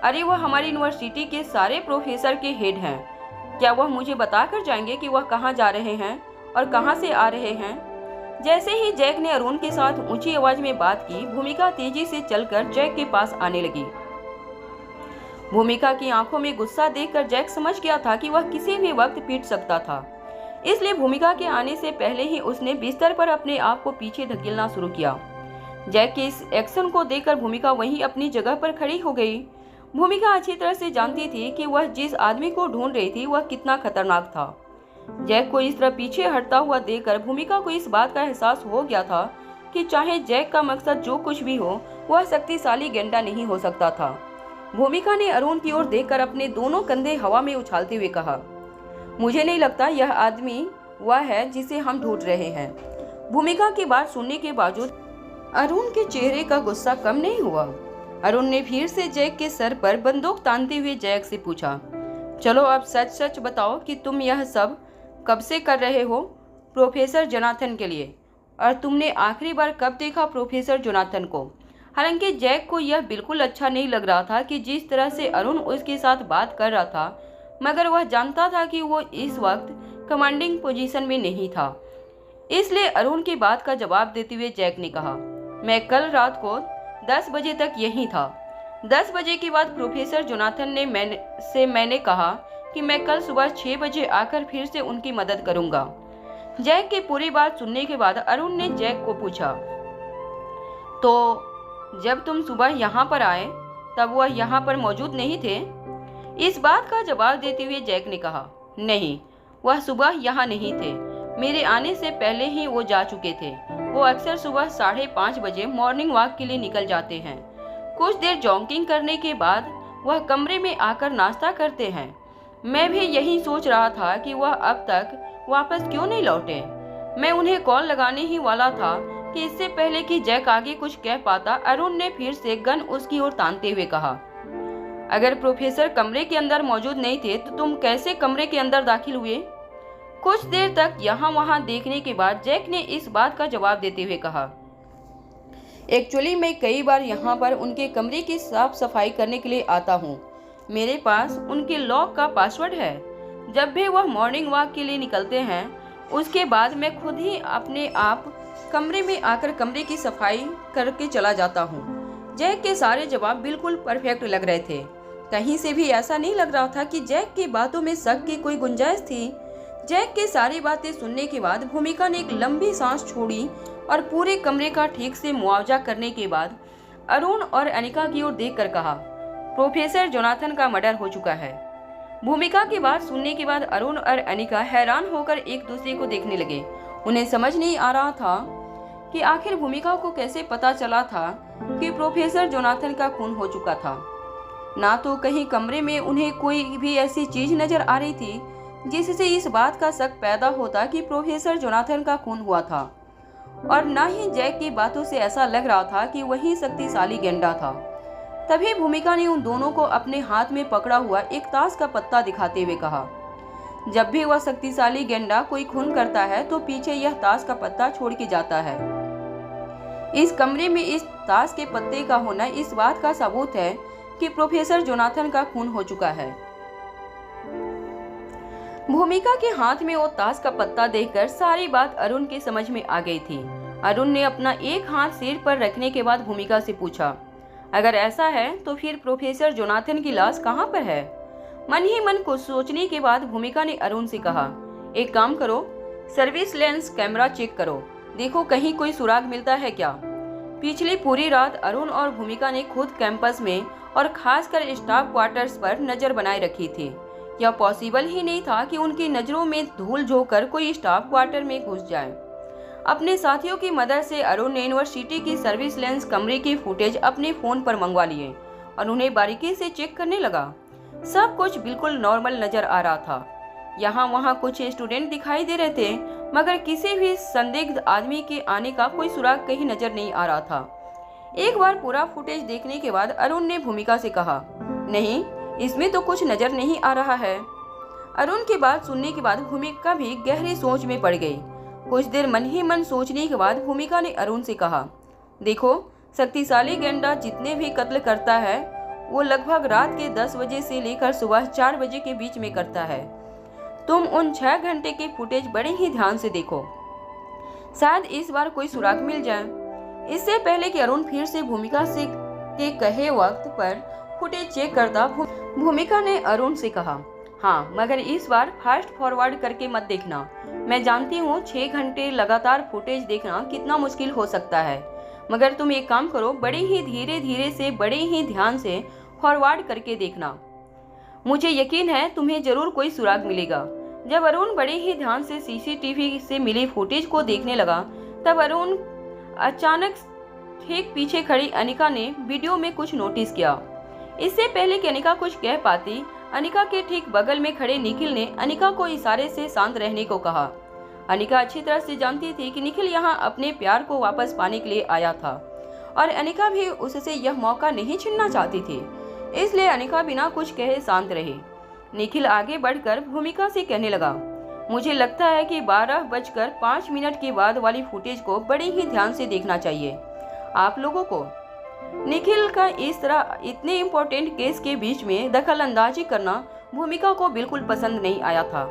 अरे वह हमारी यूनिवर्सिटी के सारे प्रोफेसर के हेड हैं। क्या वह मुझे बताकर जाएंगे कि वह कहाँ जा रहे हैं और कहाँ से आ रहे हैं। जैसे ही जैक ने अरुण के साथ ऊंची आवाज में बात की, भूमिका तेजी से चलकर जैक के पास आने लगी। भूमिका की आंखों में गुस्सा देखकर जैक समझ गया था कि वह किसी भी वक्त पीट सकता था, इसलिए भूमिका के आने से पहले ही उसने बिस्तर पर अपने आप को पीछे धकेलना शुरू किया। जैक के इस एक्शन को देखकर भूमिका वहीं अपनी जगह पर खड़ी हो गई। भूमिका अच्छी तरह से जानती थी कि वह जिस आदमी को ढूंढ रही थी वह कितना खतरनाक था। जैक को इस तरह पीछे हटता हुआ देखकर भूमिका को इस बात का एहसास हो गया था कि चाहे जैक का मकसद जो कुछ भी हो, वह शक्तिशाली गेंडा नहीं हो सकता था। भूमिका ने अरुण की ओर देखकर अपने दोनों कंधे हवा में उछालते हुए कहा, मुझे नहीं लगता यह आदमी वह है जिसे हम ढूंढ रहे हैं। भूमिका की बात सुनने के बावजूद अरुण के चेहरे का गुस्सा कम नहीं हुआ। अरुण ने फिर से जैक के सर पर बंदूक तानते हुए जैक से पूछा, चलो अब सच सच बताओ कि तुम यह सब कब से कर रहे हो प्रोफेसर जोनाथन के लिए, और तुमने आखिरी बार कब देखा प्रोफेसर जोनाथन को। हालांकि जैक को यह बिल्कुल अच्छा नहीं लग रहा था कि जिस तरह से अरुण उसके साथ बात कर रहा था, मगर वह जानता था कि वो इस वक्त कमांडिंग पोजीशन में नहीं था। इसलिए अरुण की बात का जवाब देते हुए जैक ने कहा, मैं कल रात को 10 बजे तक यहीं था। 10 बजे के बाद प्रोफेसर जोनाथन ने मैंने कहा कि मैं कल सुबह 6 बजे आकर फिर से उनकी मदद करूंगा। जैक की पूरी बात सुनने के बाद अरुण ने जैक को पूछा, तो जब तुम सुबह यहाँ पर आए तब वह यहाँ पर मौजूद नहीं थे। इस बात का जवाब देते हुए जैक ने कहा, नहीं, वह सुबह यहाँ नहीं थे। मेरे आने से पहले ही वो जा चुके थे। वो अक्सर सुबह 5:30 बजे मॉर्निंग वॉक के लिए निकल जाते हैं। कुछ देर जॉगिंग करने के बाद वह कमरे में आकर नाश्ता करते हैं। मैं भी यही सोच रहा था कि वह अब तक वापस क्यों नहीं लौटे। मैं उन्हें कॉल लगाने ही वाला था कि इससे पहले कि जैक आगे कुछ कह पाता, अरुण ने फिर से गन उसकी ओर तानते हुए कहा, अगर प्रोफेसर कमरे के अंदर मौजूद नहीं थे तो तुम कैसे कमरे के अंदर दाखिल हुए? कुछ देर तक यहाँ वहाँ देखने के बाद जैक ने इस बात का जवाब देते हुए कहा, एक्चुअली मैं कई बार यहाँ पर उनके कमरे की साफ सफाई करने के लिए आता हूँ। मेरे पास उनके लॉक का पासवर्ड है। जब भी वह मॉर्निंग वॉक के लिए निकलते हैं उसके बाद मैं खुद ही अपने आप कमरे में आकर कमरे की सफाई करके चला जाता हूँ। जैक के सारे जवाब बिल्कुल परफेक्ट लग रहे थे। कहीं से भी ऐसा नहीं लग रहा था कि जैक की बातों में शक की कोई गुंजाइश थी। जैक की सारी बातें सुनने के बाद भूमिका ने एक लंबी सांस छोड़ी और पूरे कमरे का ठीक से मुआवजा करने के बाद अरुण और अनिका की ओर देखकर कहा, प्रोफेसर जोनाथन का मर्डर हो चुका है। भूमिका की बात सुनने के बाद अरुण और अनिका हैरान होकर एक दूसरे को देखने लगे। उन्हें समझ नहीं आ रहा था कि आखिर भूमिका को कैसे पता चला था कि प्रोफेसर जोनाथन का खून हो चुका था। ना तो कहीं कमरे में उन्हें कोई भी ऐसी चीज नजर आ रही थी जिससे इस बात का शक पैदा होता कि प्रोफेसर जोनाथन का खून हुआ था, और ना ही जैक की बातों से ऐसा लग रहा था कि वही शक्तिशाली गेंडा था। तभी भूमिका ने उन दोनों को अपने हाथ में पकड़ा हुआ एक ताश का पत्ता दिखाते हुए कहा, जब भी वह शक्तिशाली गेंडा कोई खून करता है तो पीछे यह ताश का पत्ता छोड़ के जाता है। इस कमरे में इस ताश के पत्ते का होना इस बात का सबूत है कि प्रोफेसर जोनाथन का खून हो चुका है। भूमिका के हाथ में वो ताश का पत्ता देखकर सारी बात अरुण के समझ में आ गई थी। अरुण ने अपना एक हाथ सिर पर रखने के बाद भूमिका से पूछा, अगर ऐसा है तो फिर प्रोफेसर जोनाथन की लाश कहाँ पर है? मन ही मन कुछ सोचने के बाद भूमिका ने अरुण से कहा, एक काम करो, सर्विस लेंस कैमरा चेक करो, देखो कहीं कोई सुराग मिलता है क्या। पिछली पूरी रात अरुण और भूमिका ने खुद कैंपस में और खासकर स्टाफ क्वार्टर्स पर नजर बनाए रखी थी। यह पॉसिबल ही नहीं था कि उनकी नजरों में धूल झोंककर कोई स्टाफ क्वार्टर में घुस जाए। अपने साथियों की मदद से अरुण ने यूनिवर्सिटी की सर्विस लेंस कमरे की फुटेज अपने फोन पर मंगवा लिए और उन्हें बारीकी से चेक करने लगा। सब कुछ बिल्कुल नॉर्मल नजर आ रहा था। यहाँ वहाँ कुछ स्टूडेंट दिखाई दे रहे थे, मगर किसी भी संदिग्ध आदमी के आने का कोई सुराग कहीं नजर नहीं आ रहा था। एक बार पूरा फुटेज देखने के बाद अरुण ने भूमिका से कहा, नहीं, इसमें तो कुछ नजर नहीं आ रहा है। अरुण की बात सुनने के बाद भूमिका भी गहरी सोच में पड़ गई। कुछ देर मन ही मन सोचने के बाद भूमिका ने अरुण से कहा, देखो, शक्तिशाली गेंडा जितने भी कत्ल करता है वो लगभग रात के 10 बजे से लेकर सुबह 4 बजे के बीच में करता है। तुम उन 6 घंटे की फुटेज बड़े ही ध्यान से देखो, शायद इस बार कोई सुराग मिल जाए। इससे पहले कि अरुण फिर से भूमिका से के कहे वक्त पर फुटेज चेक करता, भूमिका ने अरुण से कहा, हाँ, मगर इस बार फास्ट फॉरवर्ड करके मत देखना। मैं जानती हूँ 6 घंटे लगातार फुटेज देखना कितना मुश्किल हो सकता है, मगर तुम एक काम करो, बड़े ही धीरे धीरे से बड़े ही ध्यान से फॉरवर्ड करके देखना। मुझे यकीन है तुम्हें जरूर कोई सुराग मिलेगा। जब अरुण बड़े ही ध्यान से सीसीटीवी से मिली फुटेज को देखने लगा, तब अरुण अचानक ठीक पीछे खड़ी अनिका ने वीडियो में कुछ नोटिस किया। इससे पहले कि अनिका कुछ कह पाती, अनिका के ठीक बगल में खड़े निखिल ने अनिका को इशारे से शांत रहने को कहा। अनिका अच्छी तरह से जानती थी कि निखिल यहाँ अपने प्यार को वापस पाने के लिए आया था और अनिका भी उससे यह मौका नहीं छीनना चाहती थी, इसलिए अनिका बिना कुछ कहे शांत रही। निखिल आगे बढ़कर भूमिका से कहने लगा, मुझे लगता है कि 12:05 के बाद वाली फुटेज को बड़े ही ध्यान से देखना चाहिए आप लोगों को। निखिल का इस तरह इतने इम्पोर्टेंट केस के बीच में दखल अंदाजी करना भूमिका को बिल्कुल पसंद नहीं आया था,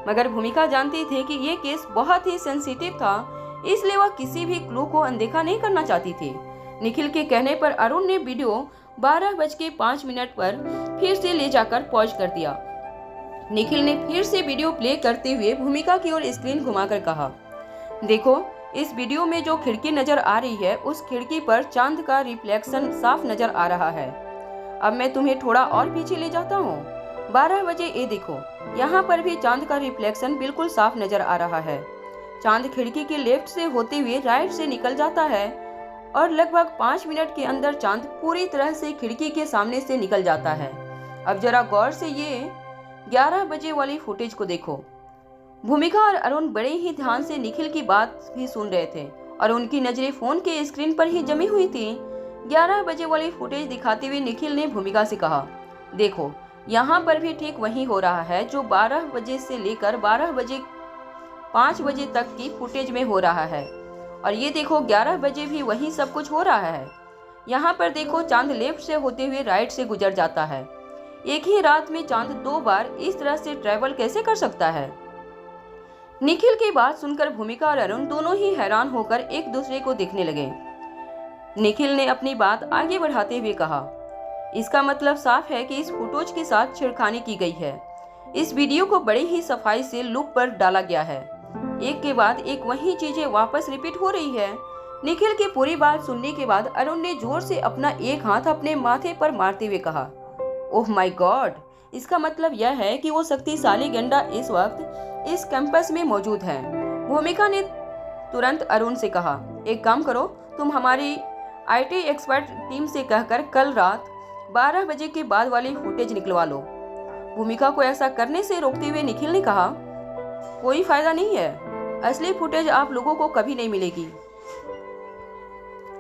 मगर भूमिका जानती थी कि ये केस बहुत ही सेंसिटिव था, इसलिए वह किसी भी क्लू को अनदेखा नहीं करना चाहती थी। निखिल के कहने पर अरुण ने वीडियो 12:05 पर फिर से ले जाकर पॉज कर दिया। निखिल ने फिर से वीडियो प्ले करते हुए भूमिका की ओर स्क्रीन घुमाकर कहा, देखो, इस वीडियो में जो खिड़की नजर आ रही है उस खिड़की पर चांद का रिफ्लेक्शन साफ नजर आ रहा है। अब मैं तुम्हें थोड़ा और पीछे ले जाता हूँ। 12 बजे ये देखो, यहाँ पर भी चांद का रिफ्लेक्शन बिल्कुल साफ नजर आ रहा है। चांद खिड़की के लेफ्ट से होते हुए राइट से निकल जाता है और लगभग 5 मिनट के अंदर चांद पूरी तरह से खिड़की के सामने से निकल जाता है। अब जरा गौर से ये 11 बजे वाली फुटेज को देखो। भूमिका और अरुण बड़े ही ध्यान से निखिल की बात भी सुन रहे थे और उनकी नजरें फोन के स्क्रीन पर ही जमी हुई थी। 11 बजे वाली फुटेज दिखाते हुए निखिल ने भूमिका से कहा, देखो यहाँ पर भी ठीक वही हो रहा है जो 12 बजे से लेकर 5 बजे तक की फुटेज में हो रहा है, और ये देखो 11 बजे भी वही सब कुछ हो रहा है। यहाँ पर देखो चांद लेफ्ट से होते हुए राइट से गुजर जाता है। एक ही रात में चांद 2 बार इस तरह से ट्रैवल कैसे कर सकता है? निखिल की बात सुनकर भूमिका और अरुण दोनों ही हैरान होकर एक दूसरे को देखने लगे। निखिल ने अपनी बात आगे बढ़ाते हुए कहा, इसका मतलब साफ है कि इस फुटेज के साथ छेड़खानी की गई है। इस वीडियो को बड़े ही सफाई से लूप पर डाला गया है। एक के बाद एक वही चीजें वापस रिपीट हो रही है। निखिल की पूरी बात सुनने के बाद अरुण ने जोर से अपना एक हाथ अपने माथे पर मारते हुए कहा, ओह माय गॉड, इसका मतलब यह है कि वो शक्तिशाली गंडा इस वक्त इस कैंपस में मौजूद है। भूमिका ने तुरंत अरुण से कहा, एक काम करो, तुम हमारी IT एक्सपर्ट टीम से कहकर कल रात 12 बजे के बाद वाली फुटेज निकलवा लो। भूमिका को ऐसा करने से रोकते हुए निखिल ने कहा, कोई फायदा नहीं है, असली फुटेज आप लोगों को कभी नहीं मिलेगी।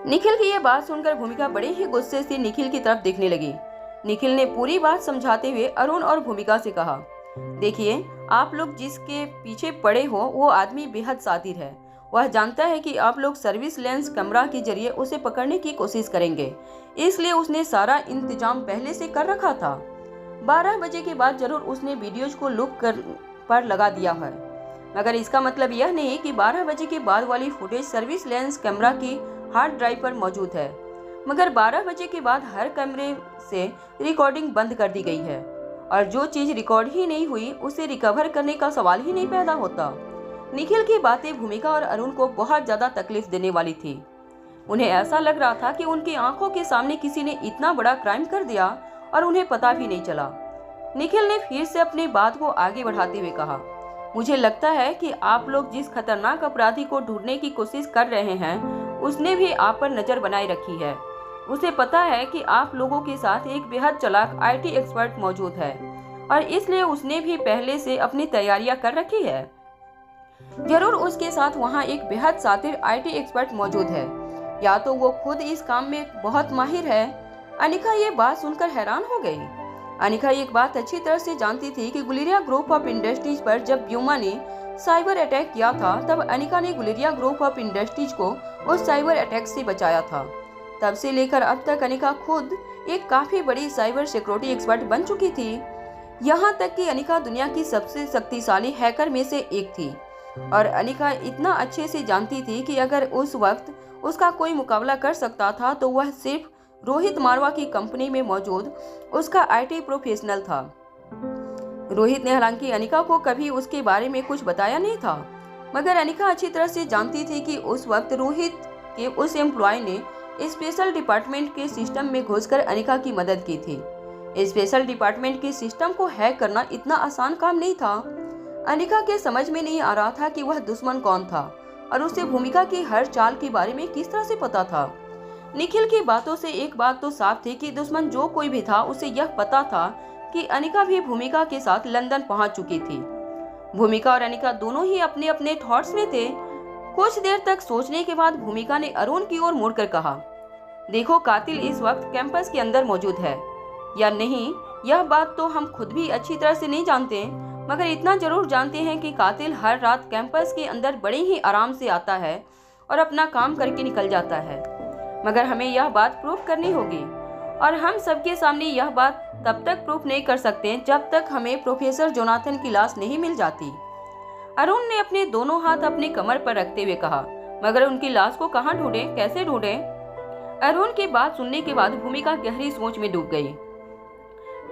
निखिल की यह बात सुनकर भूमिका बड़े ही गुस्से से निखिल की तरफ देखने लगी। निखिल ने पूरी बात समझाते हुए अरुण और भूमिका से कहा, देखिए आप लोग जिसके पीछे पड़े हो वो आदमी बेहद शातिर है। वह जानता है कि आप लोग सर्विलांस कैमरा के जरिए उसे पकड़ने की कोशिश करेंगे, इसलिए उसने सारा इंतजाम पहले से कर रखा था। 12 बजे के बाद जरूर उसने वीडियोज को लूप पर लगा दिया है, मगर इसका मतलब यह नहीं कि 12 बजे के बाद वाली फुटेज सर्विलांस कैमरा की हार्ड ड्राइव पर मौजूद है। मगर 12 बजे के बाद हर कैमरे से रिकॉर्डिंग बंद कर दी गई है, और जो चीज रिकॉर्ड ही नहीं हुई उसे रिकवर करने का सवाल ही नहीं पैदा होता। निखिल की बातें भूमिका और अरुण को बहुत ज्यादा तकलीफ देने वाली थी। उन्हें ऐसा लग रहा था कि उनकी आंखों के सामने किसी ने इतना बड़ा क्राइम कर दिया और उन्हें पता भी नहीं चला। निखिल ने फिर से अपनी बात को आगे बढ़ाते हुए कहा, मुझे लगता है कि आप लोग जिस खतरनाक अपराधी को ढूंढने की कोशिश कर रहे हैं उसने भी आप पर नजर बनाए रखी है। उसे पता है कि आप लोगों के साथ एक बेहद चालाक IT एक्सपर्ट मौजूद है, और इसलिए उसने भी पहले से अपनी तैयारियां कर रखी है। जरूर उसके साथ वहां एक बेहद शातिर IT एक्सपर्ट मौजूद है, या तो वो खुद इस काम में बहुत माहिर है। अनिका ये बात सुनकर हैरान हो गई। अनिका एक बात अच्छी तरह से जानती थी कि गुलेरिया ग्रुप ऑफ इंडस्ट्रीज पर जब ब्यूमा ने साइबर अटैक किया था, तब अनिका ने गुलेरिया ग्रुप ऑफ इंडस्ट्रीज को उस साइबर अटैक से बचाया था। तब से लेकर अब तक अनिका खुद एक काफी बड़ी साइबर सिक्योरिटी एक्सपर्ट बन चुकी थी। यहाँ तक कि अनिका दुनिया की सबसे शक्तिशाली हैकर में से एक थी, और अनिका इतना अच्छे से जानती थी कि अगर उस वक्त उसका कोई मुकाबला कर सकता था तो वह सिर्फ रोहित मारवा की कंपनी में मौजूद उसका IT प्रोफेशनल था। रोहित ने हालांकि अनिका को कभी उसके बारे में कुछ बताया नहीं था, मगर अनिका अच्छी तरह से जानती थी कि उस वक्त रोहित के उस एम्प्लॉय ने स्पेशल डिपार्टमेंट के सिस्टम में घुसकर अनिका की मदद की थी। स्पेशल डिपार्टमेंट के सिस्टम को हैक करना इतना आसान काम नहीं था। अनिका के समझ में नहीं आ रहा था कि वह दुश्मन कौन था, और उसे भूमिका की हर चाल के बारे में किस तरह से पता था। निखिल की बातों से एक बात तो साफ थी कि दुश्मन जो कोई भी था उसे यह पता था कि अनिका भी भूमिका के साथ लंदन पहुंच चुकी थी। भूमिका और अनिका दोनों ही अपने अपने थॉट्स में थे। कुछ देर तक सोचने के बाद भूमिका ने अरुण की ओर मुड़कर कहा, देखो कातिल इस वक्त कैंपस के अंदर मौजूद है या नहीं यह बात तो हम खुद भी अच्छी तरह से नहीं जानते, मगर इतना जरूर जानते हैं कि कातिल हर रात कैंपस के अंदर बड़े ही आराम से आता है और अपना काम करके निकल जाता है। मगर हमें यह बात प्रूफ करनी होगी, और हम सबके सामने यह बात तब तक प्रूफ नहीं कर सकते जब तक हमें प्रोफेसर जोनाथन की लाश नहीं मिल जाती। अरुण ने अपने दोनों हाथ अपनी कमर पर रखते हुए कहा, मगर उनकी लाश को कहाँ ढूंढें, कैसे ढूंढें? अरुण की बात सुनने के बाद भूमिका गहरी सोच में डूब गई।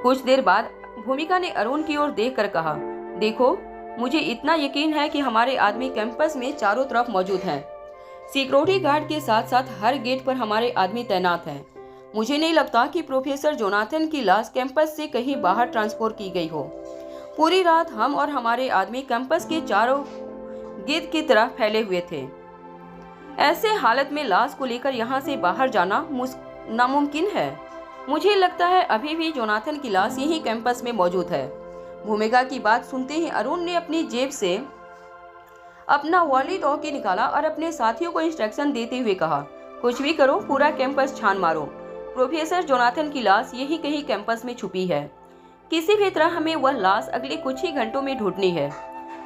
कुछ देर बाद भूमिका ने अरुण की ओर देखकर कहा, देखो मुझे इतना यकीन है कि हमारे आदमी कैंपस में चारों तरफ मौजूद हैं। सिक्योरिटी गार्ड के साथ साथ हर गेट पर हमारे आदमी तैनात हैं। मुझे नहीं लगता कि प्रोफेसर जोनाथन की लाश कैंपस से कहीं बाहर ट्रांसफर की गई हो। पूरी रात हम और हमारे आदमी कैंपस के चारों गेट की तरफ फैले हुए थे। ऐसे हालत में लाश को लेकर यहाँ से बाहर जाना नामुमकिन है। मुझे लगता है अभी भी जोनाथन की लाश यही कैंपस में मौजूद है। भूमिका की बात सुनते ही अरुण ने अपनी जेब से अपना वॉली टॉकी निकाला और अपने साथियों को इंस्ट्रक्शन देते हुए कहा, कुछ भी करो, पूरा कैंपस छान मारो। प्रोफेसर जोनाथन की लाश यही कहीं कैंपस में छुपी है। किसी भी तरह हमें वह लाश अगले कुछ ही घंटों में ढूंढनी है।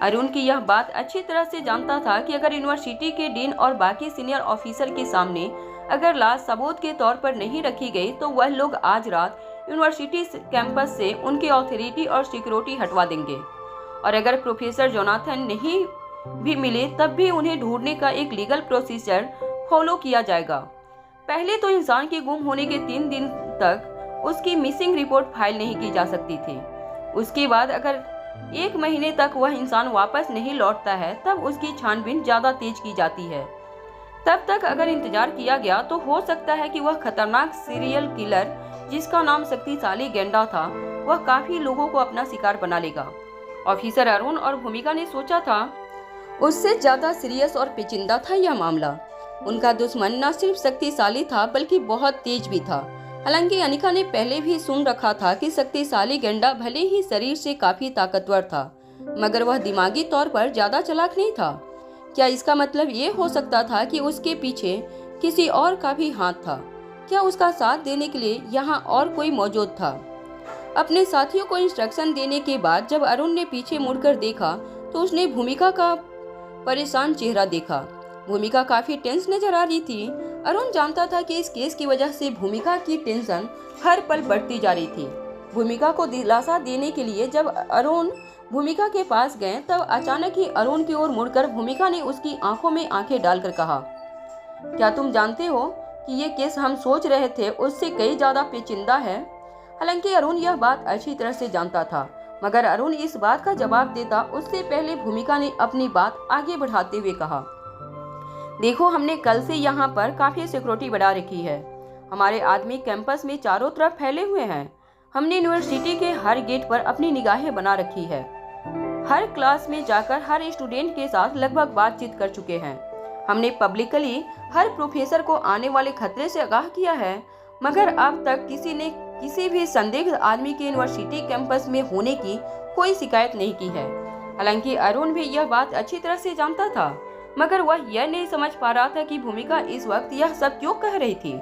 अरुण की यह बात अच्छी तरह से जानता था कि अगर यूनिवर्सिटी के डीन और बाकी सीनियर ऑफिसर के सामने अगर लाश सबूत के तौर पर नहीं रखी गई तो वह लोग आज रात यूनिवर्सिटी कैंपस से उनकी अथॉरिटी और सिक्योरिटी हटवा देंगे। और अगर प्रोफेसर जोनाथन नहीं भी मिले तब भी उन्हें ढूंढने का एक लीगल प्रोसीजर फॉलो किया जाएगा। पहले तो इंसान के गुम होने के 3 दिन तक उसकी मिसिंग रिपोर्ट फाइल नहीं की जा सकती थी। उसके बाद अगर 1 महीने तक वह इंसान वापस नहीं लौटता है तब उसकी छानबीन ज्यादा तेज की जाती है। तब तक अगर इंतजार किया गया तो हो सकता है कि वह खतरनाक सीरियल किलर जिसका नाम शक्तिशाली गेंडा था वह काफी लोगों को अपना शिकार बना लेगा। ऑफिसर अरुण और भूमिका ने सोचा था उससे ज्यादा सीरियस और पेचीदा था यह मामला। उनका दुश्मन न सिर्फ शक्तिशाली था बल्कि बहुत तेज भी था। हालांकि अनिका ने पहले भी सुन रखा था कि शक्तिशाली गेंडा भले ही शरीर से काफी ताकतवर था मगर वह दिमागी तौर पर ज्यादा चालाक नहीं था। क्या इसका मतलब ये हो सकता था कि उसके पीछे किसी और का भी हाथ था? क्या उसका साथ देने के लिए यहाँ और कोई मौजूद था? अपने साथियों को इंस्ट्रक्शन देने के बाद जब अरुण ने पीछे मुड़कर देखा तो उसने भूमिका का परेशान चेहरा देखा। भूमिका काफी टेंस नजर आ रही थी। अरुण जानता था कि इस केस की वजह से भूमिका की टेंशन हर पल बढ़ती जा रही थी। भूमिका को दिलासा देने के लिए जब अरुण भूमिका के पास गए तब अचानक ही अरुण की ओर मुड़कर भूमिका ने उसकी आंखों में आंखें डालकर कहा, क्या तुम जानते हो कि ये केस हम सोच रहे थे उससे कई ज्यादा पेचीदा है? हालांकि अरुण यह बात अच्छी तरह से जानता था मगर अरुण इस बात का जवाब देता उससे पहले भूमिका ने अपनी बात आगे बढ़ाते हुए कहा, देखो, हमने कल से यहाँ पर काफी सिक्योरिटी बढ़ा रखी है। हमारे आदमी कैंपस में चारों तरफ फैले हुए हैं। हमने यूनिवर्सिटी के हर गेट पर अपनी निगाहें बना रखी है। हर क्लास में जाकर हर स्टूडेंट के साथ लगभग बातचीत कर चुके हैं। हमने पब्लिकली हर प्रोफेसर को आने वाले खतरे से आगाह किया है मगर अब तक किसी ने किसी भी संदिग्ध आदमी के यूनिवर्सिटी कैंपस में होने की कोई शिकायत नहीं की है। हालांकि अरुण भी यह बात अच्छी तरह से जानता था मगर वह यह नहीं समझ पा रहा था कि भूमिका इस वक्त यह सब क्यों कह रही थी।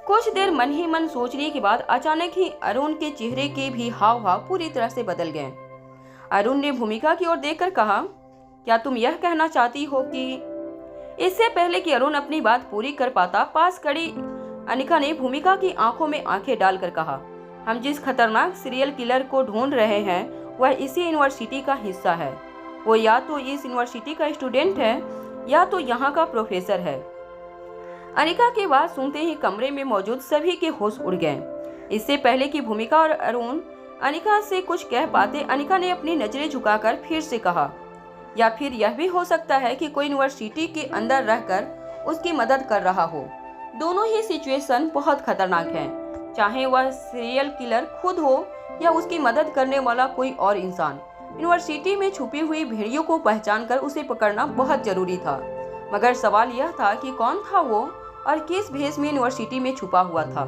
कुछ देर मन ही मन सोचने के बाद अचानक ही अरुण के चेहरे के भी हाव भाव पूरी तरह से बदल गए। अरुण ने भूमिका की ओर देखकर कहा, क्या तुम यह कहना चाहती हो कि? इससे पहले कि अरुण अपनी बात पूरी कर पाता पास खड़ी अनिका ने भूमिका की आंखों में आंखें डालकर कहा, हम जिस खतरनाक सीरियल किलर को ढूंढ रहे हैं वह इसी यूनिवर्सिटी का हिस्सा है। वो या तो इस यूनिवर्सिटी का स्टूडेंट है या तो यहाँ का प्रोफेसर है। अनिका की बात सुनते ही कमरे में मौजूद सभी के होश उड़ गए। इससे पहले कि भूमिका और अरुण अनिका से कुछ कह पाते अनिका ने अपनी नजरें झुकाकर फिर से कहा, या फिर यह भी हो सकता है कि कोई यूनिवर्सिटी के अंदर रहकर उसकी मदद कर रहा हो। दोनों ही सिचुएशन बहुत खतरनाक है, चाहे वह सीरियल किलर खुद हो या उसकी मदद करने वाला कोई और इंसान। यूनिवर्सिटी में छुपी हुई भेड़ियों को पहचानकर उसे पकड़ना बहुत जरूरी था मगर सवाल यह था कि कौन था वो और किस भेष में यूनिवर्सिटी में छुपा हुआ था।